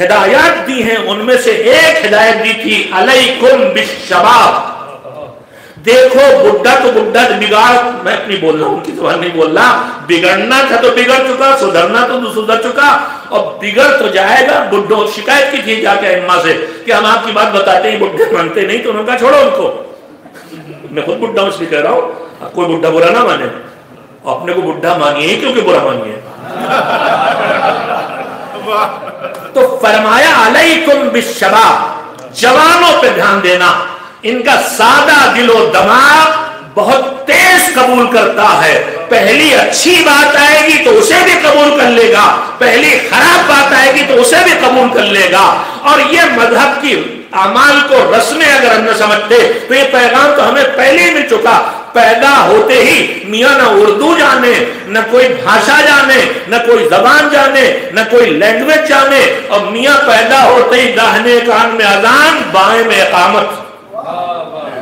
ہدایات دی ہیں ان میں سے ایک ہدایت دی تھی علیکم بالشباب. دیکھو بڈھا تو بڈھا بگاڑ، میں اپنی بول رہا ہوں ان کی زبان نہیں بول رہا، بگڑنا تھا تو بگڑ چکا، سدھرنا تو سدھر چکا، اور بگڑ تو جائے گا. بڈھوں شکایت کی تھی جا کے ائمہ سے کہ ہم آپ کی بات بتاتے ہیں بڈھے مانتے نہیں، تو انہوں نے کہا چھوڑو ان کو. میں خود بڈھا ہوں اس لیے کہہ رہا ہوں، اب کوئی بڈھا برا نہ مانے، اپنے کو بڈھا مانیے ہی کیونکہ برا مانیے. تو فرمایا علیکم بالشباب، جوانوں پہ دھیان دینا. ان کا سادہ دل و دماغ بہت تیز قبول کرتا ہے. پہلی اچھی بات آئے گی تو اسے بھی قبول کر لے گا، پہلی خراب بات آئے گی تو اسے بھی قبول کر لے گا. اور یہ مذہب کی اعمال کو رسمیں اگر ہم نے سمجھتے تو یہ پیغام تو ہمیں پہلے ہی مل چکا. پیدا ہوتے ہی میاں نہ اردو جانے، نہ کوئی بھاشا جانے، نہ کوئی زبان جانے، نہ کوئی لینگویج جانے، اور میاں پیدا ہوتے ہی داہنے کان میں اذان، بائیں میں اقامت.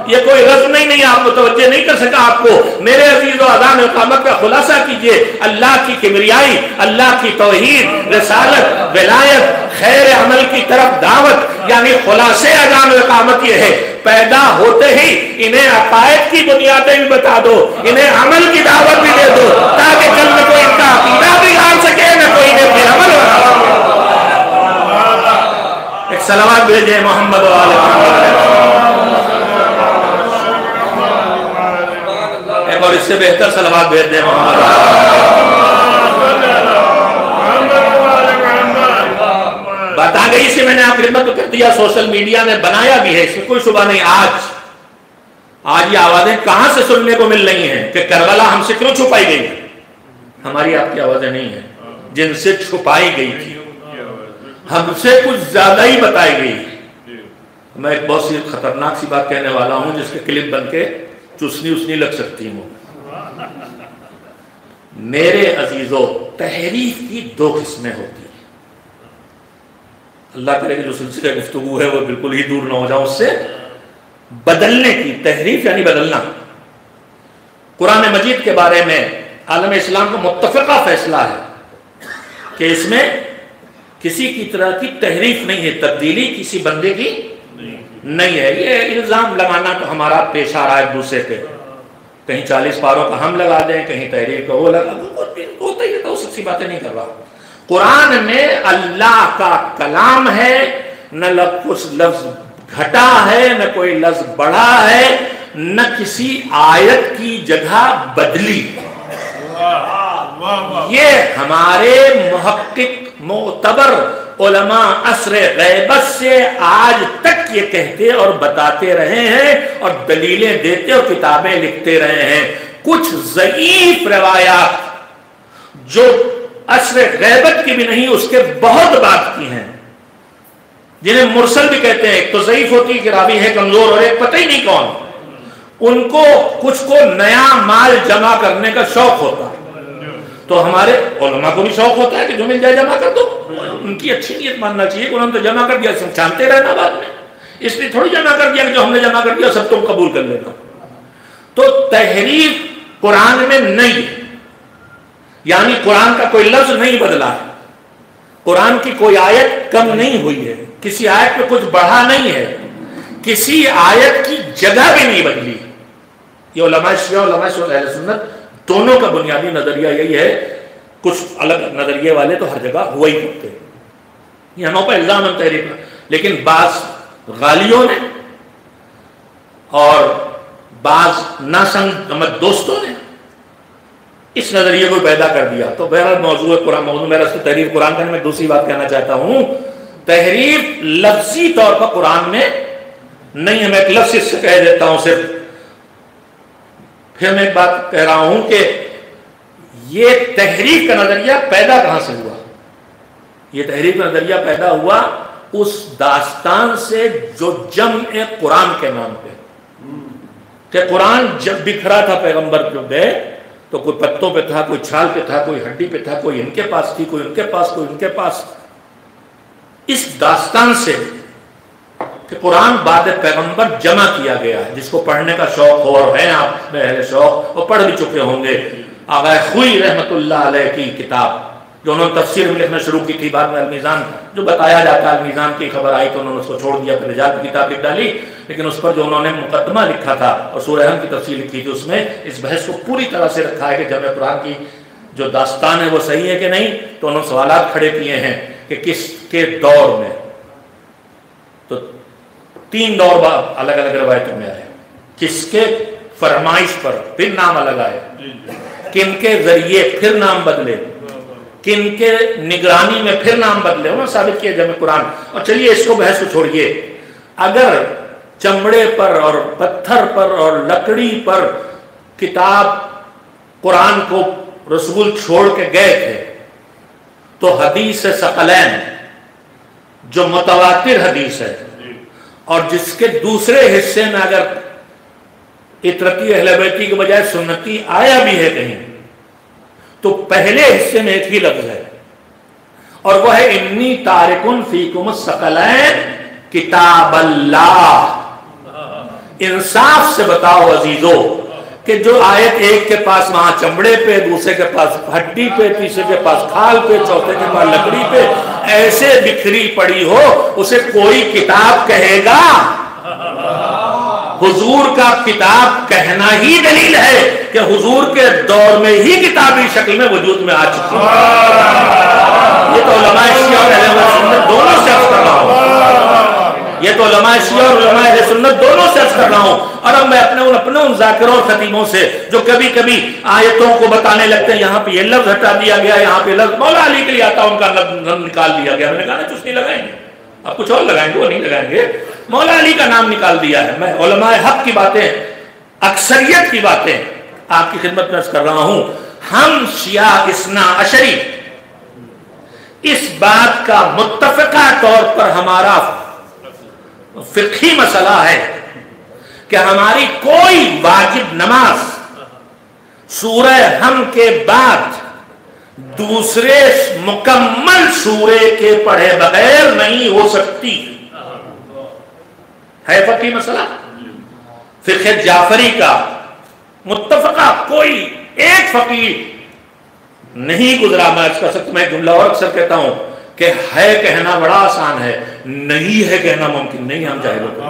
یہ کوئی رسم نہیں، آپ متوجہ نہیں کر سکا آپ کو. میرے عزیز و اذان اقامت کا خلاصہ کیجئے. اللہ کی کبریائی، اللہ کی توحید، رسالت، ولایت، خیر عمل کی طرف دعوت، یعنی خلاصے اذان اقامت یہ ہے. پیدا ہوتے ہی انہیں عقائد کی بنیادیں بھی بتا دو، انہیں عمل کی دعوت بھی دے دو، تاکہ کل میں کوئی ان کا عقیدہ بگاڑ سکے نہ کوئی انہیں پھر عمل بنا سکے. ایک صلوات بھیجیں محمد و آل محمد. اور اس سے بہتر صلوات بھیج دیں محمد. بات آ گئی، سے میں نے آپ خدمت کر دیا. سوشل میڈیا نے بنایا بھی ہے، اس میں کوئی شبہ نہیں. آج یہ آوازیں کہاں سے سننے کو مل رہی ہیں کہ کربلا ہم سے کیوں چھپائی گئی؟ ہماری آپ کی آوازیں نہیں ہیں، جن سے چھپائی گئی تھی ہم سے کچھ زیادہ ہی بتائی گئی. میں ایک بہت سی خطرناک سی بات کہنے والا ہوں جس کے کلپ بن کے چسنی اسنی لگ سکتی ہوں. میرے عزیزو، تحریف کی 2 قسمیں ہوتی ہیں. اللہ کرے کہ جو سلسلہ گفتگو ہے وہ بالکل ہی دور نہ ہو جاؤ اس سے. بدلنے کی تحریف یعنی بدلنا. قرآن مجید کے بارے میں عالم اسلام کا متفقہ فیصلہ ہے کہ اس میں کسی کی طرح کی تحریف نہیں ہے، تبدیلی کسی بندے کی نہیں ہے۔ یہ الزام لگانا تو ہمارا پیشہ رہا ہے ایک دوسرے پہ، کہیں 40 پاروں کا ہم لگا دیں، کہیں تحریر کا وہ لگا، ہوتا ہی تو سچی باتیں نہیں کر رہا۔ قرآن میں اللہ کا کلام ہے، نہ کچھ لفظ گھٹا ہے، نہ کوئی لفظ بڑھا ہے، نہ کسی آیت کی جگہ بدلی۔ یہ ہمارے محقق معتبر علماء عصر غیبت سے آج تک یہ کہتے اور بتاتے رہے ہیں اور دلیلیں دیتے اور کتابیں لکھتے رہے ہیں۔ کچھ ضعیف روایات جو عصر غیبت کی بھی نہیں اس کے بہت بات کی ہیں، جنہیں مرسل بھی کہتے ہیں، ایک تو ضعیف ہوتی ہے کہ راوی ہے کمزور اور ایک پتہ ہی نہیں کون، ان کو کچھ کو نیا مال جمع کرنے کا شوق ہوتا ہے، تو ہمارے علماء کو بھی شوق ہوتا ہے کہ جو مل جائے جمع کر دو۔ ان کی اچھی نیت ماننا چاہیے کہ انہوں نے تو جمع کر دیا، چاہتے رہنا بعد میں، اس لیے تھوڑی جمع کر دیا کہ جو ہم نے جمع کر دیا سب تم قبول کر لینا۔ تو تحریف قرآن میں نہیں ہے، یعنی قرآن کا کوئی لفظ نہیں بدلا ہے، قرآن کی کوئی آیت کم نہیں ہوئی ہے، کسی آیت میں کچھ بڑھا نہیں ہے، کسی آیت کی جگہ بھی نہیں بدلی۔ یہ علماء شیعہ اور علماء اہل سنت دونوں کا بنیادی نظریہ یہی ہے۔ کچھ الگ نظریے والے تو ہر جگہ ہوا ہی کرتے ہیں، یہ ہموں پر الزام ہم تحریف ہے، لیکن بعض غالیوں نے اور بعض ناسمجھ دوستوں نے اس نظریے کو پیدا کر دیا۔ تو بہرحال موضوع قرآن، موضوع میرا اس تحریر قرآن کا، میں دوسری بات کہنا چاہتا ہوں، تحریف لفظی طور پر قرآن میں نہیں ہے۔ میں ایک لفظ اس سے کہہ دیتا ہوں صرف، پھر میں ایک بات کہہ رہا ہوں کہ یہ تحریف کا نظریہ پیدا کہاں سے ہوا؟ یہ تحریف کا نظریہ پیدا ہوا اس داستان سے جو جمع قرآن کے نام پہ، کہ قرآن جب بکھرا تھا پیغمبر جو گئے تو کوئی پتوں پہ تھا، کوئی چھال پہ تھا، کوئی ہڈی پہ تھا، کوئی ان کے پاس تھی، کوئی ان کے پاس، کوئی ان کے پاس۔ اس داستان سے کہ قرآن بعد پیغمبر جمع کیا گیا ہے، جس کو پڑھنے کا شوق ہو، اور ہیں آپ میں اہل شوق وہ پڑھ بھی چکے ہوں گے، آغا خوئی رحمت اللہ علیہ کی کتاب جو انہوں نے تفسیر میں لکھنا شروع کی تھی، بعد میں المیزان جو بتایا جاتا ہے، المیزان کی خبر آئی تو انہوں نے اس کو چھوڑ دیا، پھر رجال کی کتاب لکھ ڈالی، لیکن اس پر جو انہوں نے مقدمہ لکھا تھا اور سورہ حم کی تفسیر لکھی تھی، اس میں اس بحث کو پوری طرح سے رکھا ہے کہ جمع قرآن کی جو داستان ہے وہ صحیح ہے کہ نہیں۔ تو انہوں نے سوالات کھڑے کیے ہیں کہ کس کے دور میں، تو 3 دور الگ الگ روایتوں میں آئے، کس کے فرمائش پر پھر نام الگ آئے، کن کے ذریعے پھر نام بدلے، کن کے نگرانی میں پھر نام بدلے، انہوں نے ثابت کیا جمع قرآن۔ اور چلیے اس کو بحث کو چھوڑیے، اگر چمڑے پر اور پتھر پر اور لکڑی پر کتاب قرآن کو رسول چھوڑ کے گئے تھے تو حدیث ثقلین جو متواتر حدیث ہے اور جس کے دوسرے حصے میں اگر اطرتی اہل بیتی کے بجائے سنتی آیا بھی ہے کہیں تو پہلے حصے میں ایک ہی لفظ ہے اور وہ ہے انی تارکن فیکم الثقلین کتاب اللہ۔ انصاف سے بتاؤ عزیزو کہ جو آیت ایک کے پاس وہاں چمڑے پہ، دوسرے کے پاس ہڈی پہ، تیسرے کے پاس کھال پہ، چوتھے کے پاس لکڑی پہ ایسے بکھری پڑی ہو، اسے کوئی کتاب کہے گا؟ حضور کا کتاب کہنا ہی دلیل ہے کہ حضور کے دور میں ہی کتابی شکل میں وجود میں آ چکی ہے۔ یہ تو علماء شیعہ اور اہل سنت دونوں سے عرض کر رہا ہوں، یہ تو علماء شیعہ اور علماء اہل سنت دونوں سے عرض کر رہا ہوں۔ اور اب میں اپنے ان ذاکروں اور خطیبوں سے جو کبھی کبھی آیتوں کو بتانے لگتے ہیں یہاں پہ یہ لفظ ہٹا دیا گیا، یہاں پہ لفظ مولا علی کے لیے آتا ان کا لفظ نکال دیا گیا، میں نے کہا نا چوس نہیں لگائیں گے، آپ کچھ اور لگائیں گے، وہ نہیں لگائیں گے، مولا علی کا نام نکال دیا ہے۔ میں علماء حق کی باتیں، اکثریت کی باتیں آپ کی خدمت میں عرض کر رہا ہوں۔ ہم شیعہ اثنا عشری اس بات کا متفقہ طور پر ہمارا فقہی مسئلہ ہے کہ ہماری کوئی واجب نماز سورہ حم کے بعد دوسرے مکمل سورے کے پڑھے بغیر نہیں ہو سکتی، ہے فقہی مسئلہ، فقہ جعفری کا متفقہ کوئی ایک فقی نہیں گزرا. میں عرض کر سکتا ہوں، میں جملہ اور اکثر کہتا ہوں کہ ہے کہنا بڑا آسان ہے، نہیں ہے کہنا ممکن نہیں. ہم جاہلوں کو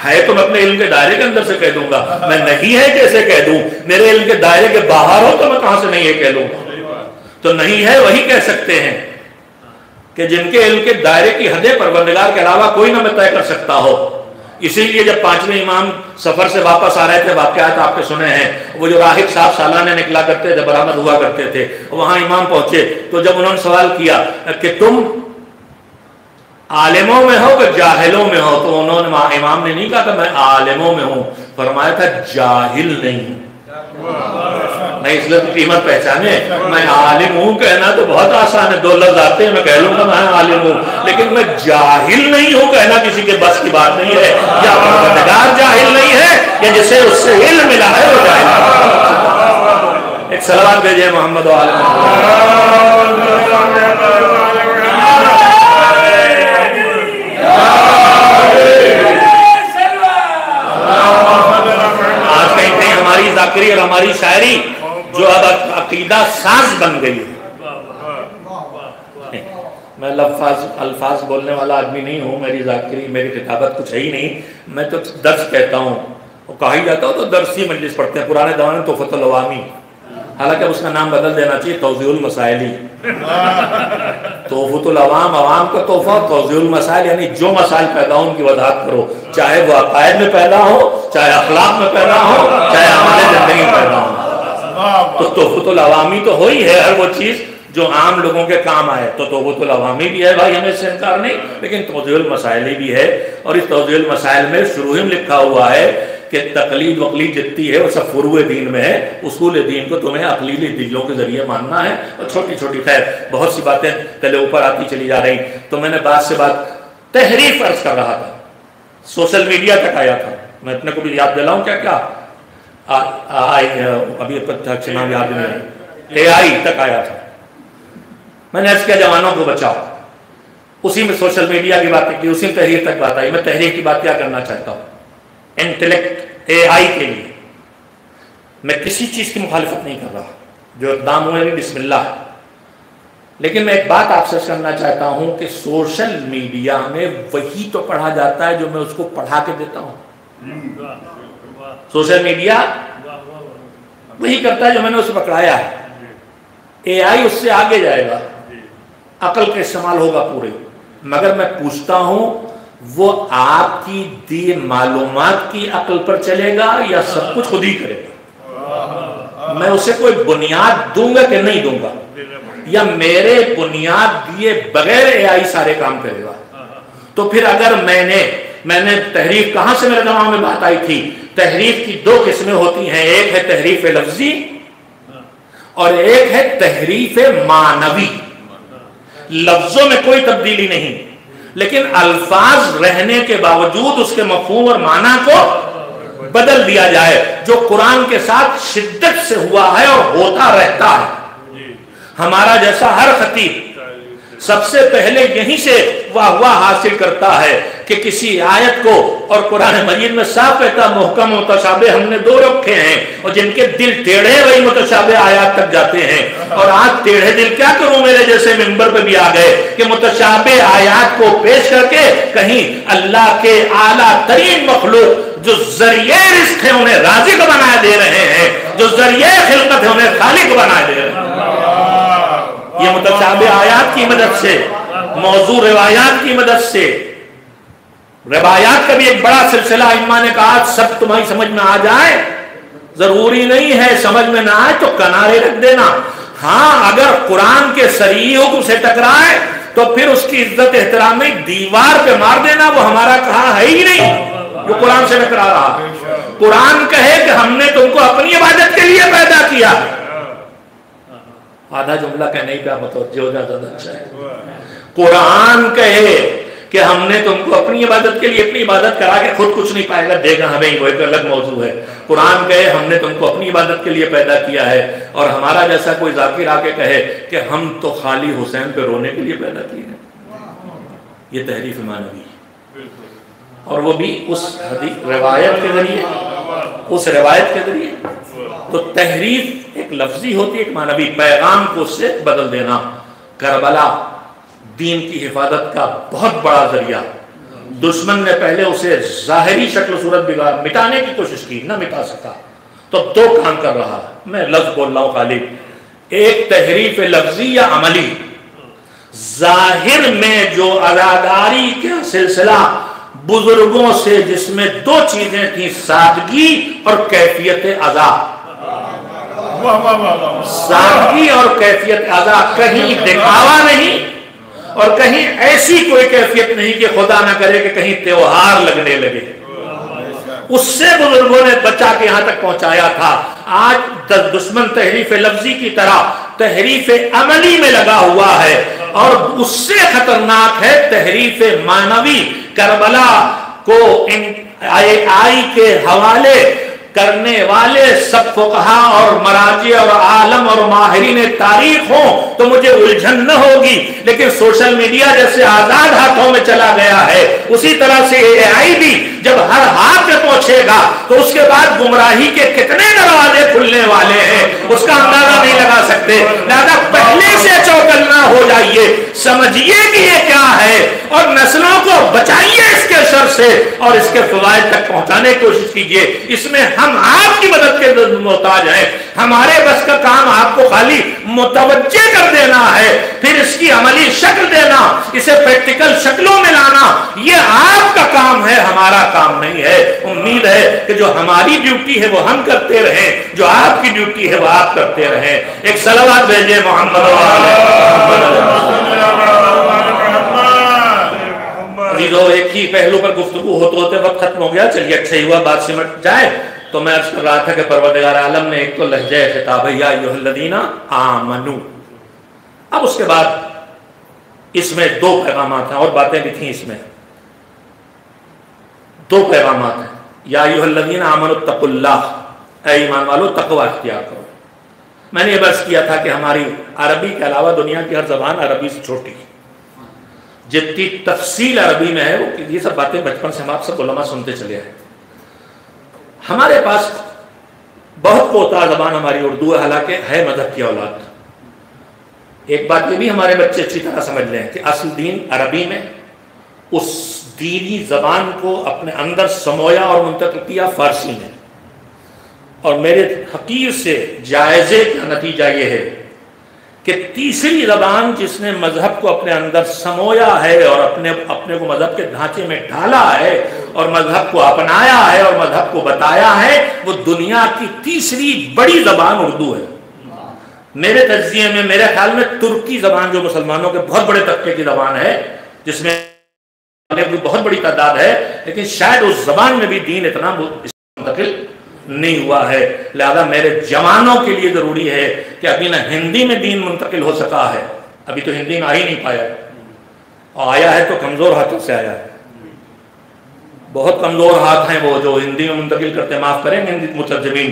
ہے تو میں اپنے علم کے دائرے کے اندر سے کہہ دوں گا، میں نہیں ہے کیسے کہہ دوں؟ میرے علم کے دائرے کے باہر ہو تو میں کہاں سے نہیں ہے کہہ لوں؟ تو نہیں ہے وہی کہہ سکتے ہیں کہ جن کے علم کے دائرے کی حدیں پروردگار کے علاوہ کوئی نہ میں طے کر سکتا ہو. اسی لیے جب پانچویں امام سفر سے واپس آ رہے تھے، واقعات آپ کے سنے ہیں، وہ جو راہب صاحب سالانہ نکلا کرتے تھے، برآمد ہوا کرتے تھے، وہاں امام پہنچے تو جب انہوں نے سوال کیا کہ تم عالموں میں ہو کہ جاہلوں میں ہو، تو انہوں نے امام نے نہیں کہا کہ میں عالموں میں ہوں، فرمایا تھا جاہل نہیں. نہیں اس لیے قیمت پہچانے. میں عالم ہوں کہنا تو بہت آسان ہے، 2 لفظ آتے ہیں میں کہہ لوں گا میں عالم ہوں، لیکن میں جاہل نہیں ہوں کہنا کسی کے بس کی بات نہیں ہے. یا پروردگار جاہل نہیں ہے یا جسے اس سے علم ملا ہے وہ جاہل ہے. ایک صلوات بھیجئے محمد و آل محمد. آج کہیں کہیں ہماری ذاکری اور ہماری شاعری جو اب عقیدہ ساز بن گئی ہے. میں الفاظ بولنے والا آدمی نہیں ہوں، میری ذاکری میری کتابت کچھ ہے ہی نہیں. میں تو درس کہتا ہوں، وہ کہا ہی جاتا ہو تو درسی مجلس پڑھتے ہیں. پرانے زمانے میں تحفۃ العوامی، حالانکہ اس کا نام بدل دینا چاہیے توضیح المسائل. تحفۃ العوام، عوام کا تحفہ، توضیح المسائل یعنی جو مسائل پیدا ہو ان کی وضاحت کرو، چاہے وہ عقائد میں پیدا ہو، چاہے اخلاق میں پیدا ہو، چاہے ہمارے زندگی میں پیدا ہو. تو تحفۃ العوامی تو ہوئی ہے ہر وہ چیز جو عام لوگوں کے کام آئے. تو تحفۃ العوامی بھی ہے بھائی، ہمیں اس سے انکار نہیں، لیکن توضیح المسائل بھی ہے. اور اس توضیح المسائل میں شروع میں لکھا ہوا ہے کہ تقلید وقلید جتنی ہے وہ سب فروع دین میں ہے. اصول دین کو تمہیں عقلی دلیلوں کے ذریعے ماننا ہے. اور چھوٹی چھوٹی خیر بہت سی باتیں پہلے اوپر آتی چلی جا رہی. تو میں نے بات سے بات تحریف عرض کر رہا تھا، سوشل میڈیا تک آیا تھا. میں اپنے کو بھی یاد دلاؤں کیا ابھی تک نام یاد نہیں ہے، AI تک آیا تھا. میں نے عرض کیا جوانوں کو بچاؤ، اسی میں سوشل میڈیا کی باتیں کی، اسی میں تحریر تک بات آئی. میں تحریر کی بات کیا کرنا چاہتا ہوں، انٹلیکٹ AI کے لیے میں کسی چیز کی مخالفت نہیں کر رہا، جو اقدام ہوئے بھی بسم اللہ. لیکن میں ایک بات آپ سے کرنا چاہتا ہوں کہ سوشل میڈیا میں وہی تو پڑھا جاتا ہے جو میں اس کو پڑھا کے دیتا ہوں. سوشل میڈیا وہی کرتا ہے جو میں نے اسے پکڑایا ہے. AI اس سے آگے جائے گا، عقل کا استعمال ہوگا پورے. مگر میں پوچھتا ہوں وہ آپ کی دی معلومات کی عقل پر چلے گا یا سب کچھ خود ہی کرے گا؟ میں اسے کوئی بنیاد دوں گا کہ نہیں دوں گا، یا میرے بنیاد دیے بغیر AI سارے کام کرے گا؟ تو پھر اگر میں نے تحریف کہاں سے میرے دماغ میں بات آئی تھی، تحریف کی 2 قسمیں ہوتی ہیں، ایک ہے تحریف لفظی اور ایک ہے تحریف معنوی. لفظوں میں کوئی تبدیلی نہیں، لیکن الفاظ رہنے کے باوجود اس کے مفہوم اور معنی کو بدل دیا جائے، جو قرآن کے ساتھ شدت سے ہوا ہے اور ہوتا رہتا ہے. ہمارا جیسا ہر خطیب سب سے پہلے یہیں سے واہ حاصل کرتا ہے کہ کسی آیت کو، اور قرآن مجید میں صاف کہتا محکم متشابہ ہم نے 2 رکھے ہیں، اور جن کے دل ٹیڑھے وہی متشابہ آیات تک جاتے ہیں. اور آج ٹیڑھے دل کیا کروں میرے جیسے منبر پہ بھی آ گئے کہ متشابہ آیات کو پیش کر کے کہیں اللہ کے اعلیٰ ترین مخلوق جو ذریعہ رزق ہے انہیں رازق بنا دے رہے ہیں، جو ذریعہ خلقت ہے انہیں خالق بنا دے رہے ہیں. یہ متشابہ آیات کی مدد سے، موضوع روایات کی مدد سے، روایات کا بھی ایک بڑا سلسلہ ائمہ نے کہا سب تمہاری سمجھ میں آ جائے ضروری نہیں ہے، سمجھ میں نہ آئے تو کنارے رکھ دینا. ہاں اگر قرآن کے صریح حکم سے ٹکرائے تو پھر اس کی عزت احترام میں دیوار پہ مار دینا، وہ ہمارا کہا ہے ہی نہیں جو قرآن سے ٹکرا رہا. قرآن کہے کہ ہم نے تم کو اپنی عبادت کے لیے پیدا کیا. آدھا جملہ کہنے پہ متوجہ ہو جاتا اچھا ہے. قرآن کہے کہ ہم نے تم کو اپنی عبادت کے لیے، اپنی عبادت کرا کے خود کچھ نہیں پائے گا، دے گا ہمیں، وہ ایک الگ موضوع ہے. قرآن کہے ہم نے تم کو اپنی عبادت کے لیے پیدا کیا ہے، اور ہمارا جیسا کوئی ذاکر آ کے کہے کہ ہم تو خالی حسین پہ رونے کے لیے پیدا کیے ہیں. یہ تحریف معنوی ہے، اور وہ بھی اس روایت کے ذریعے، اس روایت کے ذریعے تو تحریف ایک لفظی ہوتی ہے، ایک معنوی، پیغام کو اس سے بدل دینا۔ کربلا دین کی حفاظت کا بہت بڑا ذریعہ، دشمن نے پہلے اسے ظاہری شکل و صورت بگاڑ مٹانے کی کوشش کی، نہ مٹا سکا، تو دو کام کر رہا ہے، میں لفظ بول رہا ہوں خالی، ایک تحریف لفظی یا عملی، ظاہر میں جو عزاداری کا سلسلہ بزرگوں سے جس میں دو چیزیں تھیں، سادگی اور کیفیت ادا، سادگی اور کیفیت ادا، کہیں دکھاوا نہیں اور کہیں ایسی کوئی کیفیت نہیں کہ خدا نہ کرے کہ کہیں تیوہار لگنے لگے، اس سے بزرگوں نے بچا کے یہاں تک پہنچایا تھا۔ آج دشمن تحریف لفظی کی طرح تحریف عملی میں لگا ہوا ہے، اور اس سے خطرناک ہے تحریف معنوی۔ کربلا کو آئی کے حوالے کرنے والے سب فقہا اور مراجع اور عالم اور ماہرین تاریخ ہوں تو مجھے الجھن نہ ہوگی، لیکن سوشل میڈیا جیسے آزاد ہاتھوں میں چلا گیا ہے، اسی طرح سے AI بھی جب ہر ہاتھ میں پہنچے گا تو اس کے بعد گمراہی کے کتنے دروازے کھلنے والے ہیں اس کا اندازہ نہیں لگا سکتے۔ لہذا پہلے سے چوکنا ہو جائیے، سمجھیے کہ یہ کیا ہے اور نسلوں کو بچائیے اس کے شر سے اور اس کے فوائد تک پہنچانے کی کوشش کیجیے۔ اس میں ہم آپ کی مدد کے محتاج ہیں، ہمارے بس کا کام آپ کو خالی متوجہ کر دینا ہے، پھر اس کی عملی شکل دینا، اسے پریکٹیکل شکلوں میں لانا، یہ آپ کا کام ہے، ہمارا کام نہیں ہے۔ امید ہے کہ جو ہماری ڈیوٹی ہے وہ ہم کرتے رہیں، جو آپ کی ڈیوٹی ہے وہ آپ کرتے رہیں۔ ایک صلوات بھیجے محمد عزیزو، ایک ہی پہلو پر گفتگو ہوتے ہوتے وقت ختم ہو گیا، چلیے اچھا ہی ہوا بات سمٹ جائے۔ تو میں عرض کر رہا تھا کہ پروردگار عالم نے ایک تو لہجہ خطاب ہے یا ایھا الذین آمنو، اب اس کے بعد اس میں دو پیغامات ہیں، اور باتیں بھی تھیں اس میں، دو پیغامات ہیں۔ یا ایھا الذین آمنوا اتقوا اللہ، اے ایمان والو تقوی اختیار کرو۔ میں نے یہ بحث کیا تھا کہ ہماری عربی کے علاوہ دنیا کی ہر زبان عربی سے چھوٹی ہے، جتنی تفصیل عربی میں ہے وہ یہ سب باتیں بچپن سے ہم آپ سب علماء سنتے چلے ہیں۔ ہمارے پاس بہت کوتا زبان ہماری اردو ہے، حالانکہ ہے مذہب کی اولاد۔ ایک بات یہ بھی ہمارے بچے اچھی طرح سمجھ لیں کہ اصل دین عربی میں، اس دینی زبان کو اپنے اندر سمویا اور منتقل کیا فارسی میں، اور میرے حقیر سے جائزے کا نتیجہ یہ ہے کہ تیسری زبان جس نے مذہب کو اپنے اندر سمویا ہے اور اپنے کو مذہب کے ڈھانچے میں ڈھالا ہے اور مذہب کو اپنایا ہے اور مذہب کو بتایا ہے، وہ دنیا کی تیسری بڑی زبان اردو ہے۔ میرے تجزیے میں، میرے خیال میں ترکی زبان جو مسلمانوں کے بہت بڑے طبقے کی زبان ہے، جس میں بہت بڑی تعداد ہے، لیکن شاید اس زبان میں بھی دین اتنا منتقل نہیں ہوا ہے۔ لہذا میرے جوانوں کے لیے ضروری ہے کہ ابھی نہ ہندی میں دین منتقل ہو سکا ہے، ابھی تو ہندی میں آ ہی نہیں پایا، اور آیا ہے تو کمزور ہاتھوں سے آیا ہے۔ بہت کمزور ہاتھ ہیں وہ جو ہندی میں منتقل کرتے ہیں، معاف کریں گے مترجمین،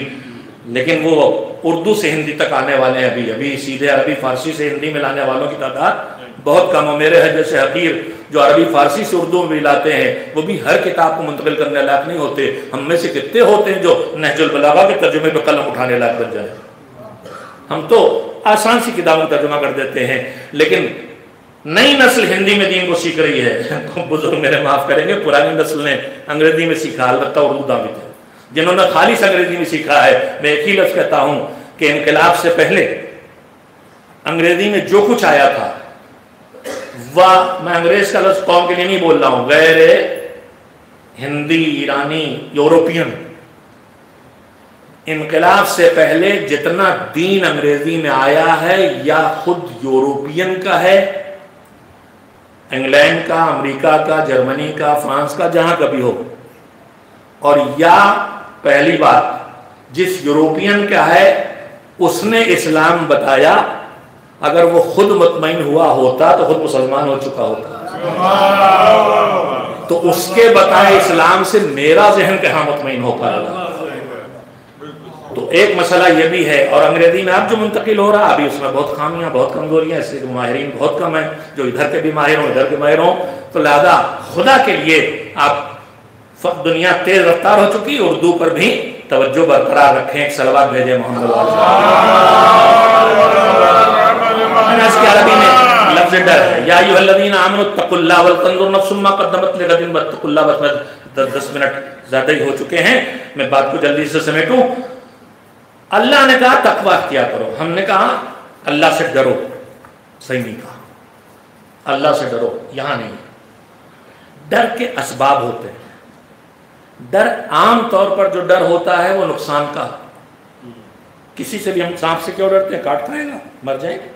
لیکن وہ اردو سے ہندی تک آنے والے ہیں، ابھی سیدھے عربی فارسی سے ہندی میں لانے والوں کی تعداد بہت کم ہے۔ میرے جیسے حقیر جو عربی فارسی سے اردو میں بھی لاتے ہیں وہ بھی ہر کتاب کو منتقل کرنے لائق نہیں ہوتے۔ ہم میں سے کتنے ہوتے ہیں جو نہج البلاغہ کے ترجمے پہ قلم اٹھانے لائق بن جائیں؟ ہم تو آسان سی کتابوں کا ترجمہ کر دیتے ہیں، لیکن نئی نسل ہندی میں دین کو سیکھ رہی ہے۔ بزرگ میرے معاف کریں گے، پرانی نسل نے انگریزی میں سیکھا، البتہ اردو دامت ہے۔ جنہوں نے خالص انگریزی میں سیکھا ہے، میں ایک ہی لفظ کہتا ہوں کہ انقلاب سے پہلے انگریزی میں جو کچھ آیا تھا، میں انگریز کا لفظ قوم کے لیے نہیں بول رہا ہوں، غیر ہندی، ایرانی، یورپین، انقلاب سے پہلے جتنا دین انگریزی میں آیا ہے یا خود یورپین کا ہے، انگلینڈ کا، امریکہ کا، جرمنی کا، فرانس کا، جہاں کبھی ہو، اور یا پہلی بات جس یورپین کا ہے اس نے اسلام بتایا، اگر وہ خود مطمئن ہوا ہوتا تو خود مسلمان ہو چکا ہوتا، تو اس کے بتائے اسلام سے میرا ذہن کہاں مطمئن ہو پائے گا؟ تو ایک مسئلہ یہ بھی ہے، اور انگریزی میں اب جو منتقل ہو رہا ابھی اس میں بہت خامیاں، بہت کمزوریاں، اس لیے ماہرین بہت کم ہیں، جو ادھر کے بھی ماہر ہوں ادھر کے ماہر ہوں، تو لہذا خدا کے لیے آپ دنیا تیز رفتار ہو چکی، اردو پر بھی توجہ برقرار رکھیں. ایک صلوات بھیجیں محمد اس کی عربی میں لفظ ڈر ہے. یا ایھا الذین آمنوا اتقوا اللہ ولتنظر نفس ما قدمت لغد واتقوا اللہ. بس 10 منٹ زیادہ ہی ہو چکے ہیں, میں بات کو جلدی سے سمیٹوں. اللہ نے کہا تقوی اختیار کرو, ہم نے کہا اللہ سے ڈرو. صحیح نہیں کہا, اللہ سے ڈرو یہاں نہیں. ڈر کے اسباب ہوتے ہیں. ڈر عام طور پر جو ڈر ہوتا ہے وہ نقصان کا. کسی سے بھی ہم سانپ سے کیوں ڈرتے ہیں؟ کاٹ کھائے گا, مر جائیں گے.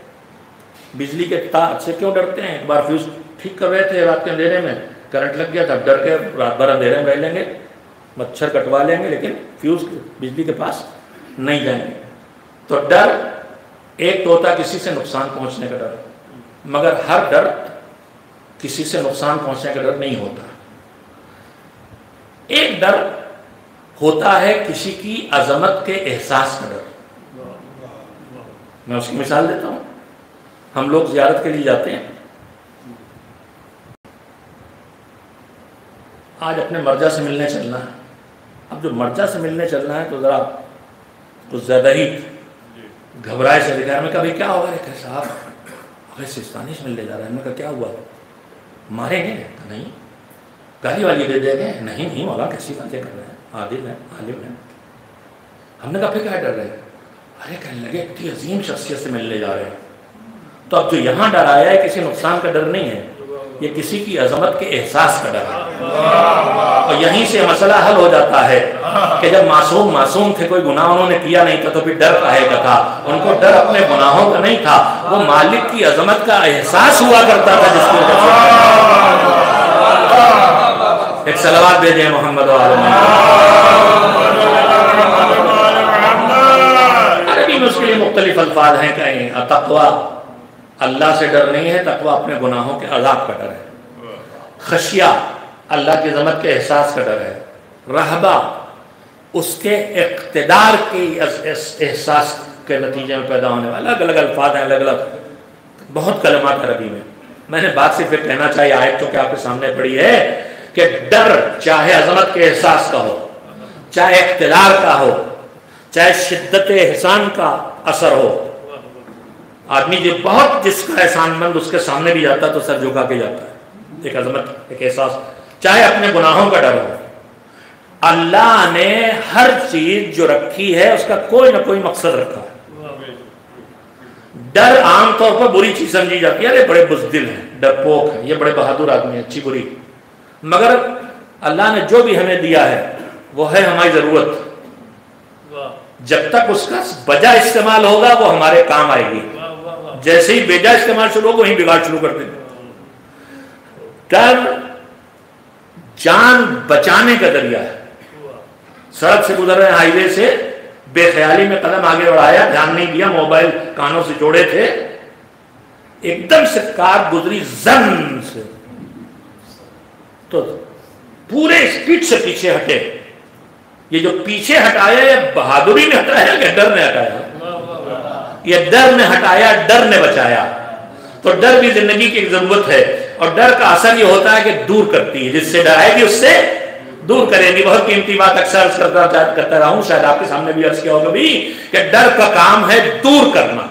بجلی کے تار سے کیوں ڈرتے ہیں؟ ایک بار فیوز ٹھیک کر رہے تھے رات کے اندھیرے میں, کرنٹ لگ گیا تھا, ڈر کے رات بھر اندھیرے میں رہ لیں گے, مچھر کٹوا لیں گے, لیکن فیوز بجلی کے پاس نہیں جائیں گے. تو ڈر ایک تو ہوتا ہے کسی سے نقصان پہنچنے کا ڈر, مگر ہر ڈر کسی سے نقصان پہنچنے کا ڈر نہیں ہوتا. ایک ڈر ہوتا ہے کسی کی عظمت کے احساس کا ڈر. میں اس کی مثال دیتا ہوں. ہم لوگ زیارت کے لیے جاتے ہیں, آج اپنے مرجع سے ملنے چلنا ہے. اب جو مرجع سے ملنے چلنا ہے تو ذرا کچھ زیادہ ہی گھبرائے سے دکھا. میں کبھی کیا ہوگا؟ کہ صاحب اگر سستانی سے ملنے جا رہے ہیں. میں کہا کیا ہوا؟ ماریں گے؟ نہیں. گالی والی دے دیں گے؟ نہیں نہیں مولا کیسی باتیں کر رہے ہیں, عادل ہیں, عالم ہیں. ہم نے کہا پھر کیا ڈر رہے ہیں؟ ارے کہنے لگے اتنی عظیم شخصیت سے ملنے جا رہے ہیں. تو اب جو یہاں ڈر آیا ہے کسی نقصان کا ڈر نہیں ہے, یہ کسی کی عظمت کے احساس کا ڈر ہے. اور یہیں سے مسئلہ حل ہو جاتا ہے کہ جب معصوم تھے, کوئی گناہ انہوں نے کیا نہیں تھا, تو پھر ڈر کاہے کا تھا؟ ان کو ڈر اپنے گناہوں کا نہیں تھا, وہ مالک کی عظمت کا احساس ہوا کرتا تھا جس کو. ایک صلوات بھیجیں محمد عربی میں اس کے لیے مختلف الفاظ ہیں. کہیں تقوی اللہ سے ڈر نہیں ہے, تقوی اپنے گناہوں کے عذاب کا ڈر ہے. خشیہ اللہ کی عظمت کے احساس کا ڈر ہے. رہبہ اس کے اقتدار کی احساس کے نتیجے میں پیدا ہونے والا. الگ الگ الفاظ ہیں, الگ الگ بہت کلمات عربی میں. میں نے بات صرف پھر کہنا چاہیے, آیت تو کہ آپ کے سامنے پڑی ہے کہ ڈر چاہے عظمت کے احساس کا ہو, چاہے اقتدار کا ہو, چاہے شدت احسان کا اثر ہو. آدمی جو بہت جس کا احسان مند اس کے سامنے بھی جاتا تو سر جھکا کے جاتا ہے. ایک عظمت, ایک احساس. چاہے اپنے گناہوں کا ڈر ہو. اللہ نے ہر چیز جو رکھی ہے اس کا کوئی نہ کوئی مقصد رکھا ہے. ڈر عام طور پر بری چیز سمجھی جاتی ہے. ارے بڑے بزدل ہیں, ڈرپوک ہیں, یہ بڑے بہادر آدمی ہیں, اچھی بری. مگر اللہ نے جو بھی ہمیں دیا ہے وہ ہے ہماری ضرورت. جب تک اس کا بجا استعمال ہوگا وہ ہمارے کام آئے گی. جیسے ہی بیجا استعمال شروع ہوگا وہیں بگاڑ شروع کر دیں گے. ڈر جان بچانے کا ذریعہ ہے. سڑک سے گزر رہے ہائی وے سے, بے خیالی میں قدم آگے بڑھایا, دھیان نہیں دیا, موبائل کانوں سے جوڑے تھے, ایک دم سے کار گزری زن سے, تو پورے اسپیڈ سے پیچھے ہٹے. یہ جو پیچھے ہٹایا یہ بہادری نے ہٹایا کہ ڈر نے ہٹایا؟ یہ ڈر نے ہٹایا, ڈر نے بچایا. تو ڈر بھی زندگی کی ایک ضرورت ہے, اور ڈر کا اثر یہ ہوتا ہے کہ دور کرتی ہے. جس سے ڈرائے گی اس سے دور کرے گی. بہت قیمتی بات اکثر عرض کرتا رہا ہوں, شاید آپ کے سامنے بھی عرض کیا ہوگا بھی, کہ ڈر کا کام ہے دور کرنا.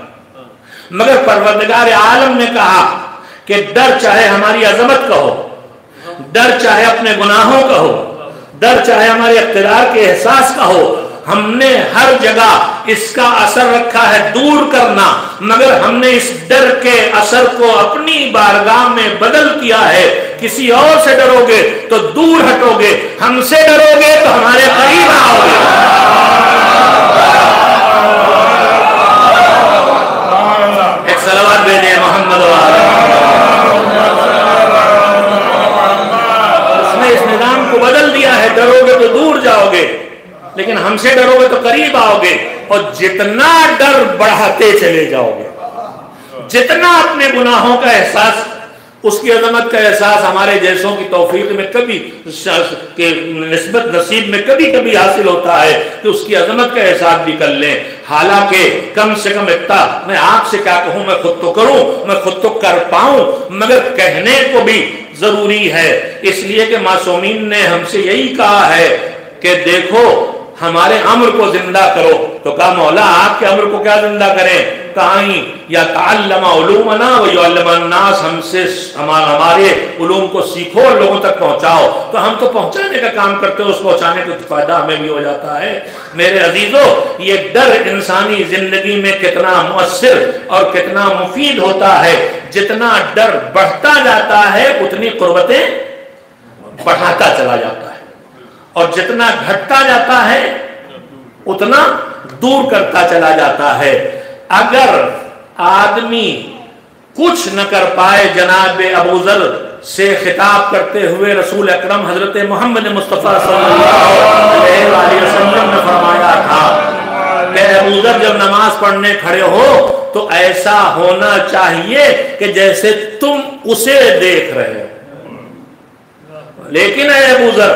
مگر پروردگار عالم نے کہا کہ ڈر چاہے ہماری عظمت کا ہو, ڈر چاہے اپنے گناہوں کا ہو, ڈر چاہے ہمارے اقتدار کے احساس کا ہو, ہم نے ہر جگہ اس کا اثر رکھا ہے دور کرنا. مگر ہم نے اس ڈر کے اثر کو اپنی بارگاہ میں بدل کیا ہے. کسی اور سے ڈرو گے تو دور ہٹو گے, ہم سے ڈرو گے تو ہمارے قریب آؤ گے. ایک صلوات بھیجیں محمد اس نظام کو بدل دیا ہے. ڈرو گے تو دور جاؤ گے, لیکن ہم سے ڈرو گے تو قریب آؤ گے. اور جتنا ڈر بڑھاتے چلے جاؤ گے, جتنا اپنے گناہوں کا احساس, اس کی عظمت کا احساس ہمارے جیسوں کی توفیق میں کبھی نسبت نصیب میں کبھی کبھی حاصل ہوتا ہے کہ اس کی عظمت کا احساس بھی کر لیں. حالانکہ کم سے کم اتنا, میں آپ سے کیا کہوں, میں خود تو کروں, میں خود تو کر پاؤں, مگر کہنے کو بھی ضروری ہے. اس لیے کہ معصومین نے ہم سے یہی کہا ہے کہ دیکھو ہمارے امر کو زندہ کرو. تو کہا مولا آپ کے امر کو کیا زندہ کریں؟ کہیں یا تعلم علومنا ویعلم الناس، ہم سے ہمارے علوم کو سیکھو اور لوگوں تک پہنچاؤ. تو ہم تو پہنچانے کا کام کرتے ہو، اس پہنچانے کا فائدہ ہمیں بھی ہو جاتا ہے. میرے عزیزو، یہ ڈر انسانی زندگی میں کتنا مؤثر اور کتنا مفید ہوتا ہے. جتنا ڈر بڑھتا جاتا ہے اتنی قربتیں بڑھاتا چلا جاتا ہے، اور جتنا گھٹتا جاتا ہے اتنا دور کرتا چلا جاتا ہے. اگر آدمی کچھ نہ کر پائے، جناب ابو ذر سے خطاب کرتے ہوئے رسول اکرم حضرت محمد مصطفیٰ صلی اللہ علیہ وسلم نے فرمایا تھا کہ ابو ذر جب نماز پڑھنے کھڑے ہو تو ایسا ہونا چاہیے کہ جیسے تم اسے دیکھ رہے ہو. لیکن اے ابو ذر،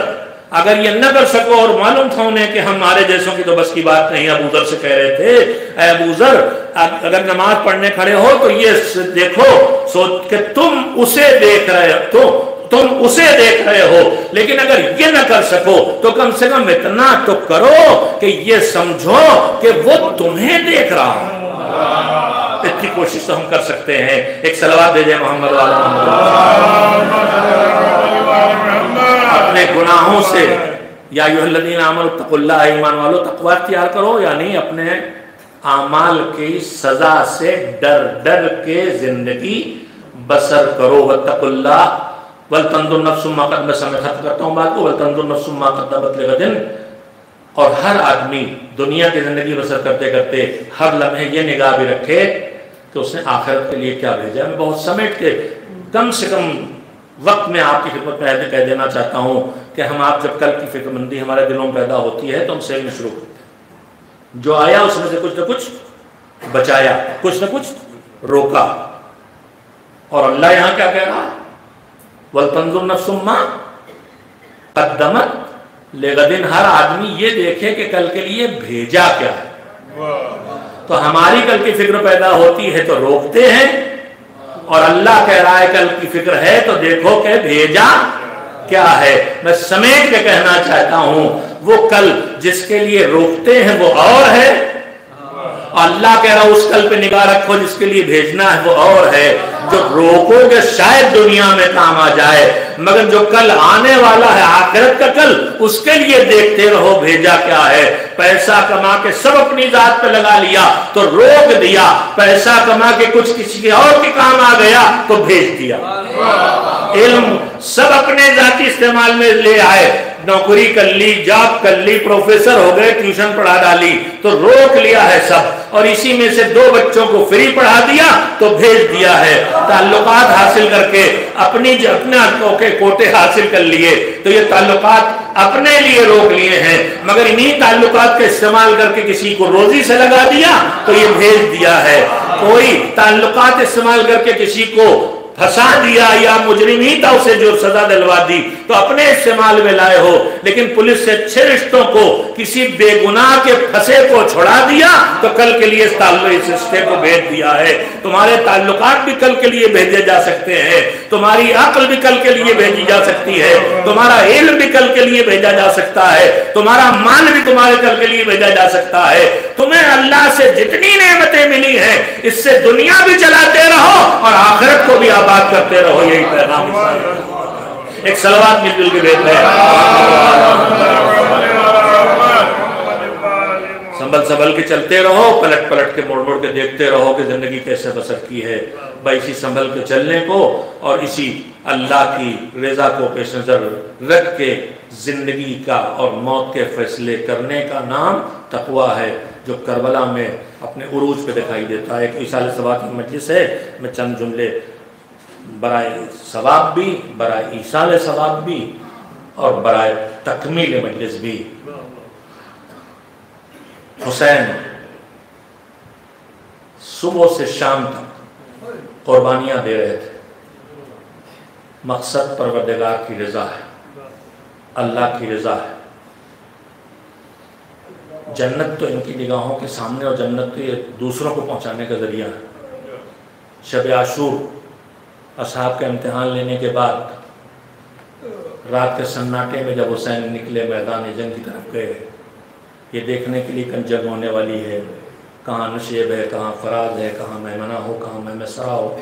اگر یہ نہ کر سکو، اور معلوم تھا انہیں کہ ہمارے جیسوں کی تو بس کی بات نہیں، ابو ذر سے کہہ رہے تھے اے ابو ذر اگر نماز پڑھنے کھڑے ہو تو یہ دیکھو کہ تم اسے دیکھ رہے ہو، تم اسے دیکھ رہے ہو. لیکن اگر یہ نہ کر سکو تو کم سے کم اتنا تو کرو کہ یہ سمجھو کہ وہ تمہیں دیکھ رہا ہو. اتنی کوشش تو ہم کر سکتے ہیں. ایک صلوات دے جائے محمد والا اپنے گناہوں سے. یا ایھا الذین آمنوا اتقوا اللہ، ایمان والو تقوی اختیار کرو، یعنی اپنے اعمال کی سزا سے ڈر ڈر کے زندگی بسر کرو. واتقوا اللہ ولتنظر نفس ما قدمت، میں ختم کرتا ہوں بات کو، ولتنظر نفس ما قدمت لغد. اور ہر آدمی دنیا کی زندگی بسر کرتے کرتے ہر لمحے یہ نگاہ بھی رکھے کہ اس نے آخرت کے لیے کیا بھیجا ہے. میں بہت سمیٹ کے کم سے کم وقت میں آپ کی خدمت میں کہہ دینا چاہتا ہوں کہ ہم آپ جب کل کی فکر مندی ہمارے دلوں میں پیدا ہوتی ہے تو ہم سیونے شروع کرتے ہیں. جو آیا اس میں سے کچھ نہ کچھ بچایا، کچھ نہ کچھ روکا. اور اللہ یہاں کیا کہہ رہا؟ وَلْتَنْظُرْ نَفْسٌ مَا قَدَّمَتْ لِغَدٍ. ہر آدمی یہ دیکھے کہ کل کے لیے بھیجا کیا ہے. تو ہماری کل کی فکر پیدا ہوتی ہے تو روکتے ہیں، اور اللہ کہہ رہا ہے کل کی فکر ہے تو دیکھو کہ بھیجا کیا ہے. میں سمیٹ کے کہنا چاہتا ہوں وہ کل جس کے لیے روکتے ہیں وہ اور ہے، اور اللہ کہہ رہا ہے اس کل پہ نگاہ رکھو جس کے لیے بھیجنا ہے وہ اور ہے. جو روکو گے شاید دنیا میں کام آ جائے، مگر جو کل آنے والا ہے آخرت کا کل، اس کے لیے دیکھتے رہو بھیجا کیا ہے. پیسہ کما کے سب اپنی ذات پہ لگا لیا تو روک دیا، پیسہ کما کے کچھ کسی کے اور کے کام آ گیا تو بھیج دیا. علم سب اپنے ذاتی استعمال میں لے آئے، نوکری کر لی، جاب کر لی، پروفیسر ہو گئے، ٹیوشن پڑھا ڈالی تو روک لیا ہے سب، اور اسی میں سے 2 بچوں کو فری پڑھا دیا تو بھیج دیا ہے. تعلقات حاصل کر کے اپنے کوٹے حاصل کر لیے تو یہ تعلقات اپنے لیے روک لیے ہیں، مگر انہی تعلقات کا استعمال کر کے کسی کو روزی سے لگا دیا تو یہ بھیج دیا ہے. کوئی تعلقات استعمال کر کے کسی کو پھنسا دیا یا مجرم ہی تھا اسے جو سزا دلوا دی تو اپنے استعمال میں لائے ہو، لیکن پولیس سے اچھے رشتوں کو کسی بے گناہ کے پھنسے کو چھڑا دیا تو کل کے لیے اس رشتے کو بھیج دیا ہے. تمہارے تعلقات بھی کل کے لیے بھیجے جا سکتے ہیں، تمہاری عقل بھی کل کے لیے بھیجی جا سکتی ہے، تمہارا علم بھی کل کے لیے بھیجا جا سکتا ہے، تمہارا مال بھی تمہارے کل کے لیے بھیجا جا سکتا ہے. تمہیں اللہ سے جتنی نعمتیں ملی ہیں اس سے دنیا بھی چلاتے رہو اور آخرت کو بھی بات کرتے رہو. یہی پیغام ایک صلوات مل جل کے بھیجتے ہیں. سنبھل کے چلتے رہو، پلٹ پلٹ کے موڑ موڑ کے دیکھتے رہو کہ زندگی کیسے بسر کی ہے. بھائی اسی سنبھل کے چلنے کو اور اسی اللہ کی رضا کو پیش نظر رکھ کے زندگی کا اور موت کے فیصلے کرنے کا نام تقویٰ ہے، جو کربلا میں اپنے عروج پہ دکھائی دیتا ہے. ایک ایصال ثواب کی مجلس ہے، میں چند جملے برائے ثواب بھی، برائے ایصال ثواب بھی اور برائے تکمیل مجلس بھی. حسین صبح سے شام تک قربانیاں دے رہے تھے. مقصد پروردگار کی رضا ہے، اللہ کی رضا ہے. جنت تو ان کی نگاہوں کے سامنے، اور جنت تو یہ دوسروں کو پہنچانے کا ذریعہ ہے. شب عاشور اصحاب کا امتحان لینے کے بعد رات کے سناٹے میں جب حسین نکلے میدان جنگ کی طرف گئے یہ دیکھنے کے لیے کنجگ ہونے والی ہے، کہاں نشیب ہے، کہاں فراز ہے، کہاں میمنہ ہو، کہاں میمسرا ہو۔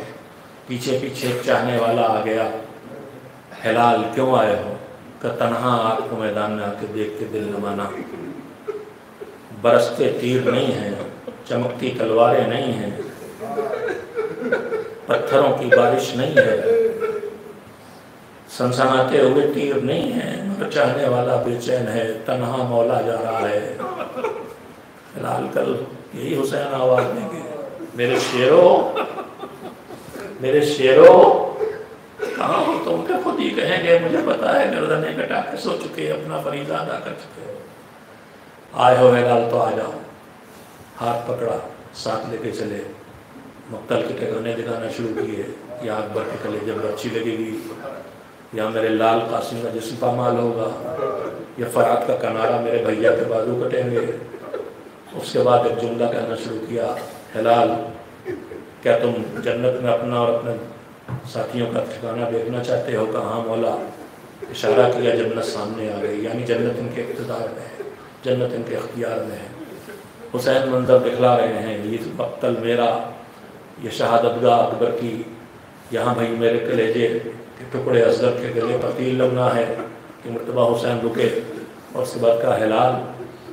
پیچھے پیچھے ایک چاہنے والا آ گیا، ہلال کیوں آئے ہو؟ کہ تنہا آپ کو میدان میں آ کے دیکھ کے دل نہ مانا۔ برستے تیر نہیں ہیں، چمکتی تلواریں نہیں ہیں، پتھروں کی بارش نہیں ہے، سنسناتے ہوئے تیر نہیں ہیں، مگر چاہنے والا بے چین ہے، تنہا مولا جا رہا ہے۔ ہلال کل یہی حسین آواز دیں گے، میرے شیرو کہاں ہو تم؟ کہ خود ہی کہیں گے مجھے پتا ہے، گردنیں کٹا کے سو چکے، اپنا فریضہ ادا کر چکے ہو، آئے ہو ہلال تو آ جاؤ۔ ہاتھ پکڑا، ساتھ لے کے چلے، مقتل کے ٹھکانے دکھانا شروع کیے، یا اکبر کے کلیجے جب اچھی لگے گی، یا میرے لال قاسم کا جسم پامال ہوگا، یا فرات کا کنارہ میرے بھیا کے بازو کٹیں گے۔ اس کے بعد ایک جملہ کہنا شروع کیا، ہلال کیا تم جنت میں اپنا اور اپنے ساتھیوں کا ٹھکانہ دیکھنا چاہتے ہو؟ کہاں مولا؟ اشارہ کیا، جنت سامنے آ گئی، یعنی جنت ان کے اقتدار میں ہے، جنت ان کے اختیار میں ہے۔ حسین منظر دکھلا رہے ہیں، یہ مقتل میرا، یہ شہادت گاہ اکبر کی، یہاں بھائی میرے کلیجے کے ٹکڑے اصغر کے گلے پر تیر لگنا ہے کہ مرتبہ حسین رکے، اور اس کے بعد کہا، ہلال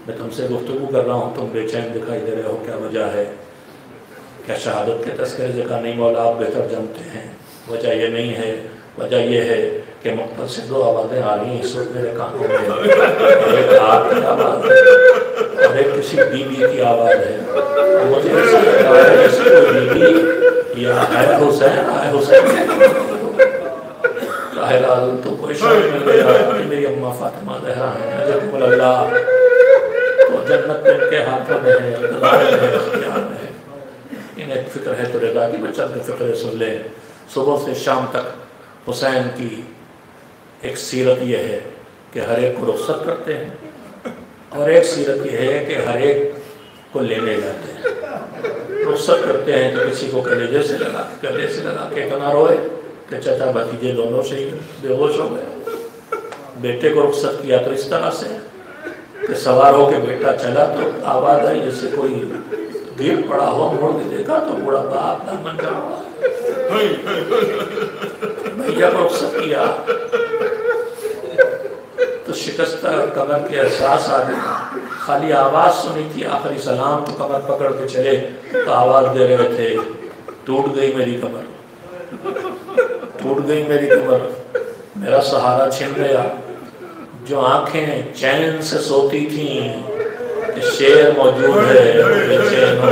میں تم سے گفتگو کر رہا ہوں، تم بے چین دکھائی دے رہے ہو، کیا وجہ ہے؟ کیا شہادت کے تذکرے سے؟ کہا نہیں مولا، آپ بہتر جانتے ہیں، وجہ یہ نہیں ہے، وجہ یہ ہے کہ مقتل سے دو آوازیں آ رہی ہیں اس وقت میرے کانوں میں، ایک آپ کی آواز ہے اور ایک کسی بی بی کی آواز ہے۔ مجھے ایسا لگ رہا ہے جیسے کوئی بی بی یا آئے حسین ہلال تو کوئی شاید مل گیا کہ میری اماں فاطمہ زہرا ہیں، عجب اللہ، تو جنت ان کے ہاتھوں میں ہے، اقتدار میں ہے، اختیار میں ہے۔ انہیں ایک فکر ہے تو رضا کی بچہ کے فکرے سن لیں۔ صبح سے شام تک حسین کی ایک سیرت یہ ہے کہ ہر ایک کو رخصت کرتے ہیں، اور ایک سیرت یہ ہے کہ ہر ایک کو لینے جاتے ہیں۔ رخصت کرتے ہیں تو کسی کو گلے سے لگا کے اتنا روئے کہ چچا بھتیجے دونوں سے ہی بے ہوش ہو گئے۔ بیٹے کو رخصت کیا تو اس طرح سے کہ سوار ہو کے بیٹا چلا تو آواز آئی جیسے کوئی گر پڑا ہو، مڑ کے دیکھا تو بوڑھا باپ دامن کر رہا ہے۔ بھیا کو رخصت کیا تو شکستہ کمر کے احساس آ گیا، خالی آواز سنی تھی آخری سلام تو کمر پکڑ کے چلے تو آواز دے رہے تھے، ٹوٹ گئی میری کمر، ٹوٹ گئی میری کمر، میرا سہارا چھن گیا۔ جو آنکھیں چین سے سوتی تھیں کہ شیر موجود ہے بے چین ہو،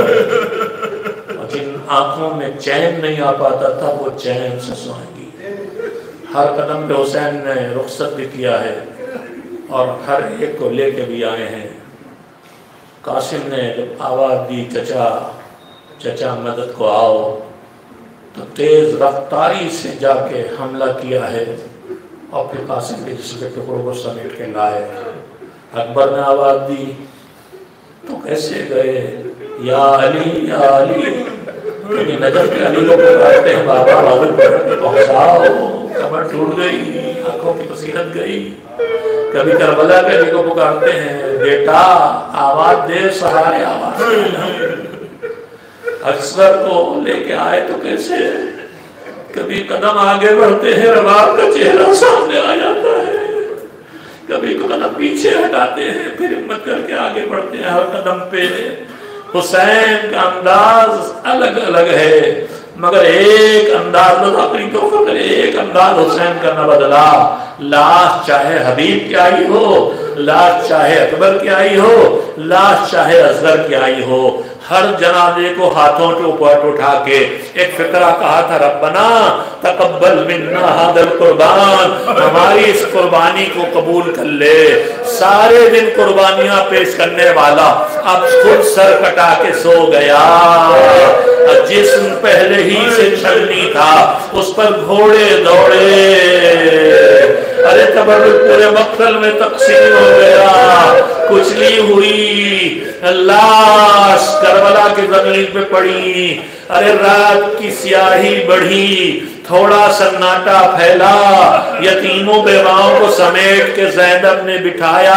اور جن آنکھوں میں چین نہیں آ پاتا تھا وہ چین سے سوئیں گی۔ ہر قدم پہ حسین نے رخصت بھی کیا ہے اور ہر ایک کو لے کے بھی آئے ہیں۔ قاسم نے جب آواز دی چچا مدد کو آؤ، تو تیز رفتاری سے جا کے حملہ کیا ہے اور پھر قاسم کے جسم کے ٹکڑوں کو سمیٹ کے لائے۔ اکبر نے آواز دی تو کیسے گئے، یا علی یا علی، کبھی نجف کے علی کو پکارتے ہیں بابا بابو پہنچاؤ، کمر ٹوٹ گئی، آنکھوں کی بصیرت گئی۔ کبھی کربلا کے علی کو پکارتے ہیں بیٹا آواز دے، سہارے آواز دے۔ اکثر کو لے کے آئے تو کیسے، کبھی قدم آگے بڑھتے ہیں رباب کا چہرہ سامنے آ جاتا ہے، کبھی قدم پیچھے ہٹاتے ہیں پھر ہمت کر کے آگے بڑھتے ہیں۔ ہر قدم پہ حسین کا انداز الگ الگ ہے، مگر ایک انداز آخری تو فکر ایک انداز حسین کا نہ بدلا۔ لاش چاہے حبیب کی آئی ہو، لاش چاہے اکبر کی آئی ہو، لاش چاہے اصغر کی آئی ہو، ہر جنازے کو ہاتھوں کے اوپر اٹھا کے ایک فقرہ کہا تھا، ربنا تقبل منا ھذا القربان، ہماری اس قربانی کو قبول کر لے۔ سارے دن قربانیاں پیش کرنے والا اب خود سر کٹا کے سو گیا، جسم پہلے ہی سے چھلنی تھا، اس پر گھوڑے دوڑے، ارے تبرک پورے مقتل میں تقسیم ہو گیا، کچلی ہوئی لاش کربلا کی زمین پہ پڑی، ارے رات کی سیاہی بڑھی، تھوڑا سناٹا پھیلا، یتیموں بیواؤں کو سمیٹ کے زینب نے بٹھایا،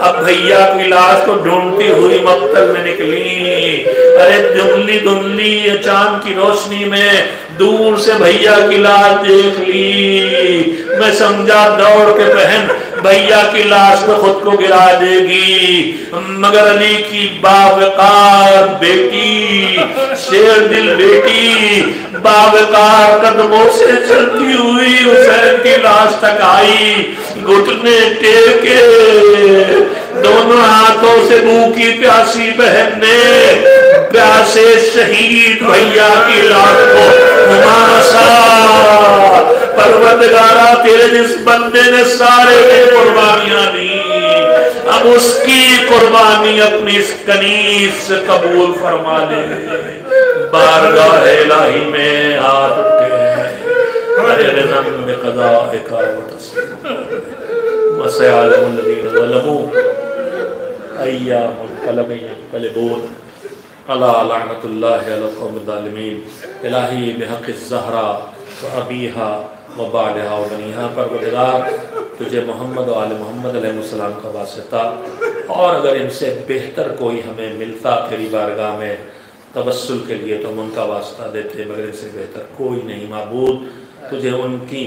اب بھیا کی لاش کو ڈھونڈتی ہوئی مقتل میں نکلی۔ ارے دھندلی دھندلی چاند کی روشنی میں دور سے بھیا کی لاش دیکھ لی، میں سمجھا دوڑ کے بہن بھیا کی لاش پہ خود کو گرا دے گی، مگر علی کی باوقار بیٹی، شیر دل بیٹی باوقار قدموں سے چلتی ہوئی حسین کی لاش تک آئی، گھٹنے ٹیکے، دونوں ہاتھوں سے بھوکی پیاسی بہن نے پیاسے شہید بھیا کی لاش کو ماسا۔ پروردگارا تیرے جس بندے نے سارے قربانیاں دی، اب اس کی قربانی اپنی اس کنیز سے قبول فرما لے۔ بارگاہ الہی میں ہاتھ اٹھے، ارے رضم بقضائک و تسلیم وسيعلم الذين ظلموا ایام القلب ينقلبون الا لعنۃ اللہ علی القوم الظالمین۔ الہی بحق الزہرا و ابیہا و بالہا و بنیہا، پروردگار تجھے محمد و آل محمد علیہ السلام کا واسطہ، اور اگر ان سے بہتر کوئی ہمیں ملتا تیری بارگاہ میں توسل کے لیے تو ہم ان کا واسطہ دیتے، مگر ان سے بہتر کوئی نہیں معبود۔ تجھے ان کی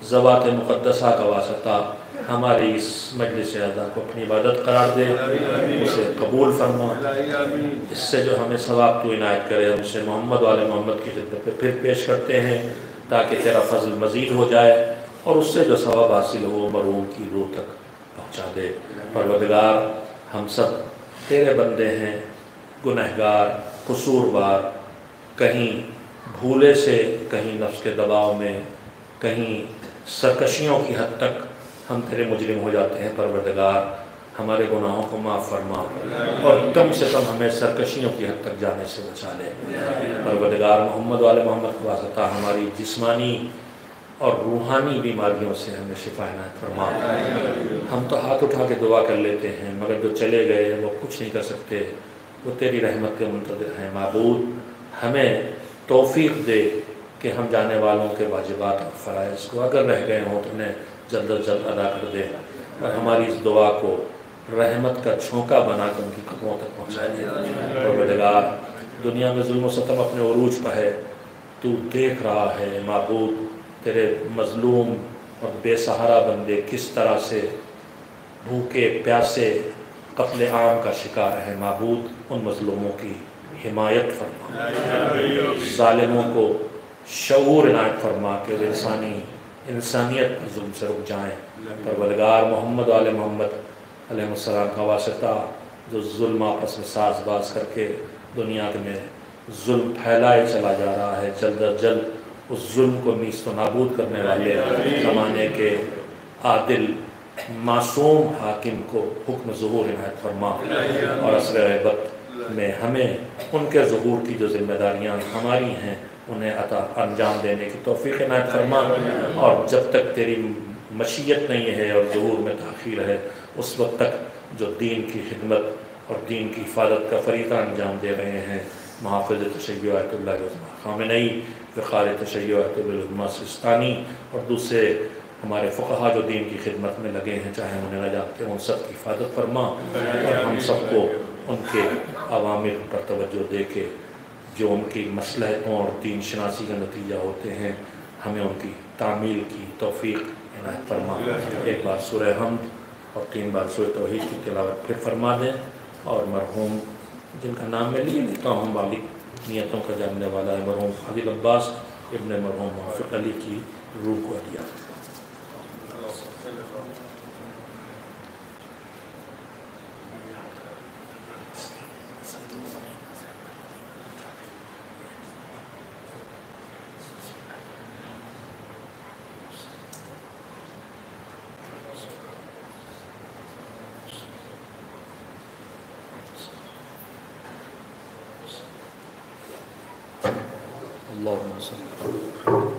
ذوات مقدسہ کا واسطہ ہماری اس مجلس اعزا کو اپنی عبادت قرار دے، اسے قبول فرما، اس سے جو ہمیں ثواب تو عنایت کرے، ہم اسے محمد والے محمد کی خدمت پہ پھر پیش کرتے ہیں تاکہ تیرا فضل مزید ہو جائے، اور اس سے جو ثواب حاصل ہو مرحوم کی روح تک پہنچا دے۔ پروردگار ہم سب تیرے بندے ہیں، گنہگار، قصوروار، کہیں بھولے سے، کہیں نفس کے دباؤ میں، کہیں سرکشیوں کی حد تک ہم تیرے مجرم ہو جاتے ہیں۔ پروردگار ہمارے گناہوں کو معاف فرما، اور کم سے کم ہمیں سرکشیوں کی حد تک جانے سے بچا لے۔ پروردگار محمد والے محمد کا واسطہ ہماری جسمانی اور روحانی بیماریوں سے ہمیں شفا عنایت فرما۔ ہم تو ہاتھ اٹھا کے دعا کر لیتے ہیں، مگر جو چلے گئے وہ کچھ نہیں کر سکتے، وہ تیری رحمت کے منتظر ہیں۔ معبود ہمیں توفیق دے کہ ہم جانے والوں کے واجبات اور فرائض کو اگر رہ گئے ہوں تو انہیں جلد از جلد ادا کر دے، اور ہماری اس دعا کو رحمت کا چھونکا بنا کر ان کی قدموں تک پہنچا دے۔ پروردگار دنیا میں ظلم و ستم اپنے عروج پہ ہے، تو دیکھ رہا ہے معبود تیرے مظلوم اور بے سہارا بندے کس طرح سے بھوکے پیاسے قتل عام کا شکار ہے۔ معبود ان مظلوموں کی حمایت فرما، ظالموں کو شعور عنایت فرما کہ وہ انسانیت پر ظلم سے رک جائیں۔ پروردگار محمد و آل محمد علیہ السلام کا واسطہ جو ظلم آپس میں ساز باز کر کے دنیا میں ظلم پھیلائے چلا جا رہا ہے، جلد از جلد اس ظلم کو نیست و نابود کرنے والے زمانے کے عادل معصوم حاکم کو حکم ظہور عنایت فرما، اور عصر غیبت میں ہمیں ان کے ظہور کی جو ذمہ داریاں ہماری ہیں انہیں انجام دینے کی توفیق عنایت فرما، اور جب تک تیری مشیت نہیں ہے اور ظہور میں تاخیر ہے اس وقت تک جو دین کی خدمت اور دین کی حفاظت کا فریضہ انجام دے رہے ہیں، محافظ تشیع آیت اللہ عظمہ خامنئی، فخار تشیع آیت العظمہ سستانی، اور دوسرے ہمارے فقہا جو دین کی خدمت میں لگے ہیں چاہے انہیں نہ جانتے ہیں، ان سب کی حفاظت فرما، اور ہم سب کو ان کے عوامر پر توجہ دے کے جو ان کی مصلحتوں اور دین شناسی کا نتیجہ ہوتے ہیں ہمیں ان کی تعمیل کی توفیق عنایت فرما۔ ایک بار سورہ حمد اور 3 بار سورہ توحید کی تلاوت پھر فرما دیں، اور مرحوم جن کا نام میں لیے لیتا ہوں مالک نیتوں کا جاننے والا ہے، مرحوم عادل عباس ابن مرحوم موافق علی کی روح کو ہدیہ۔ اللهم صل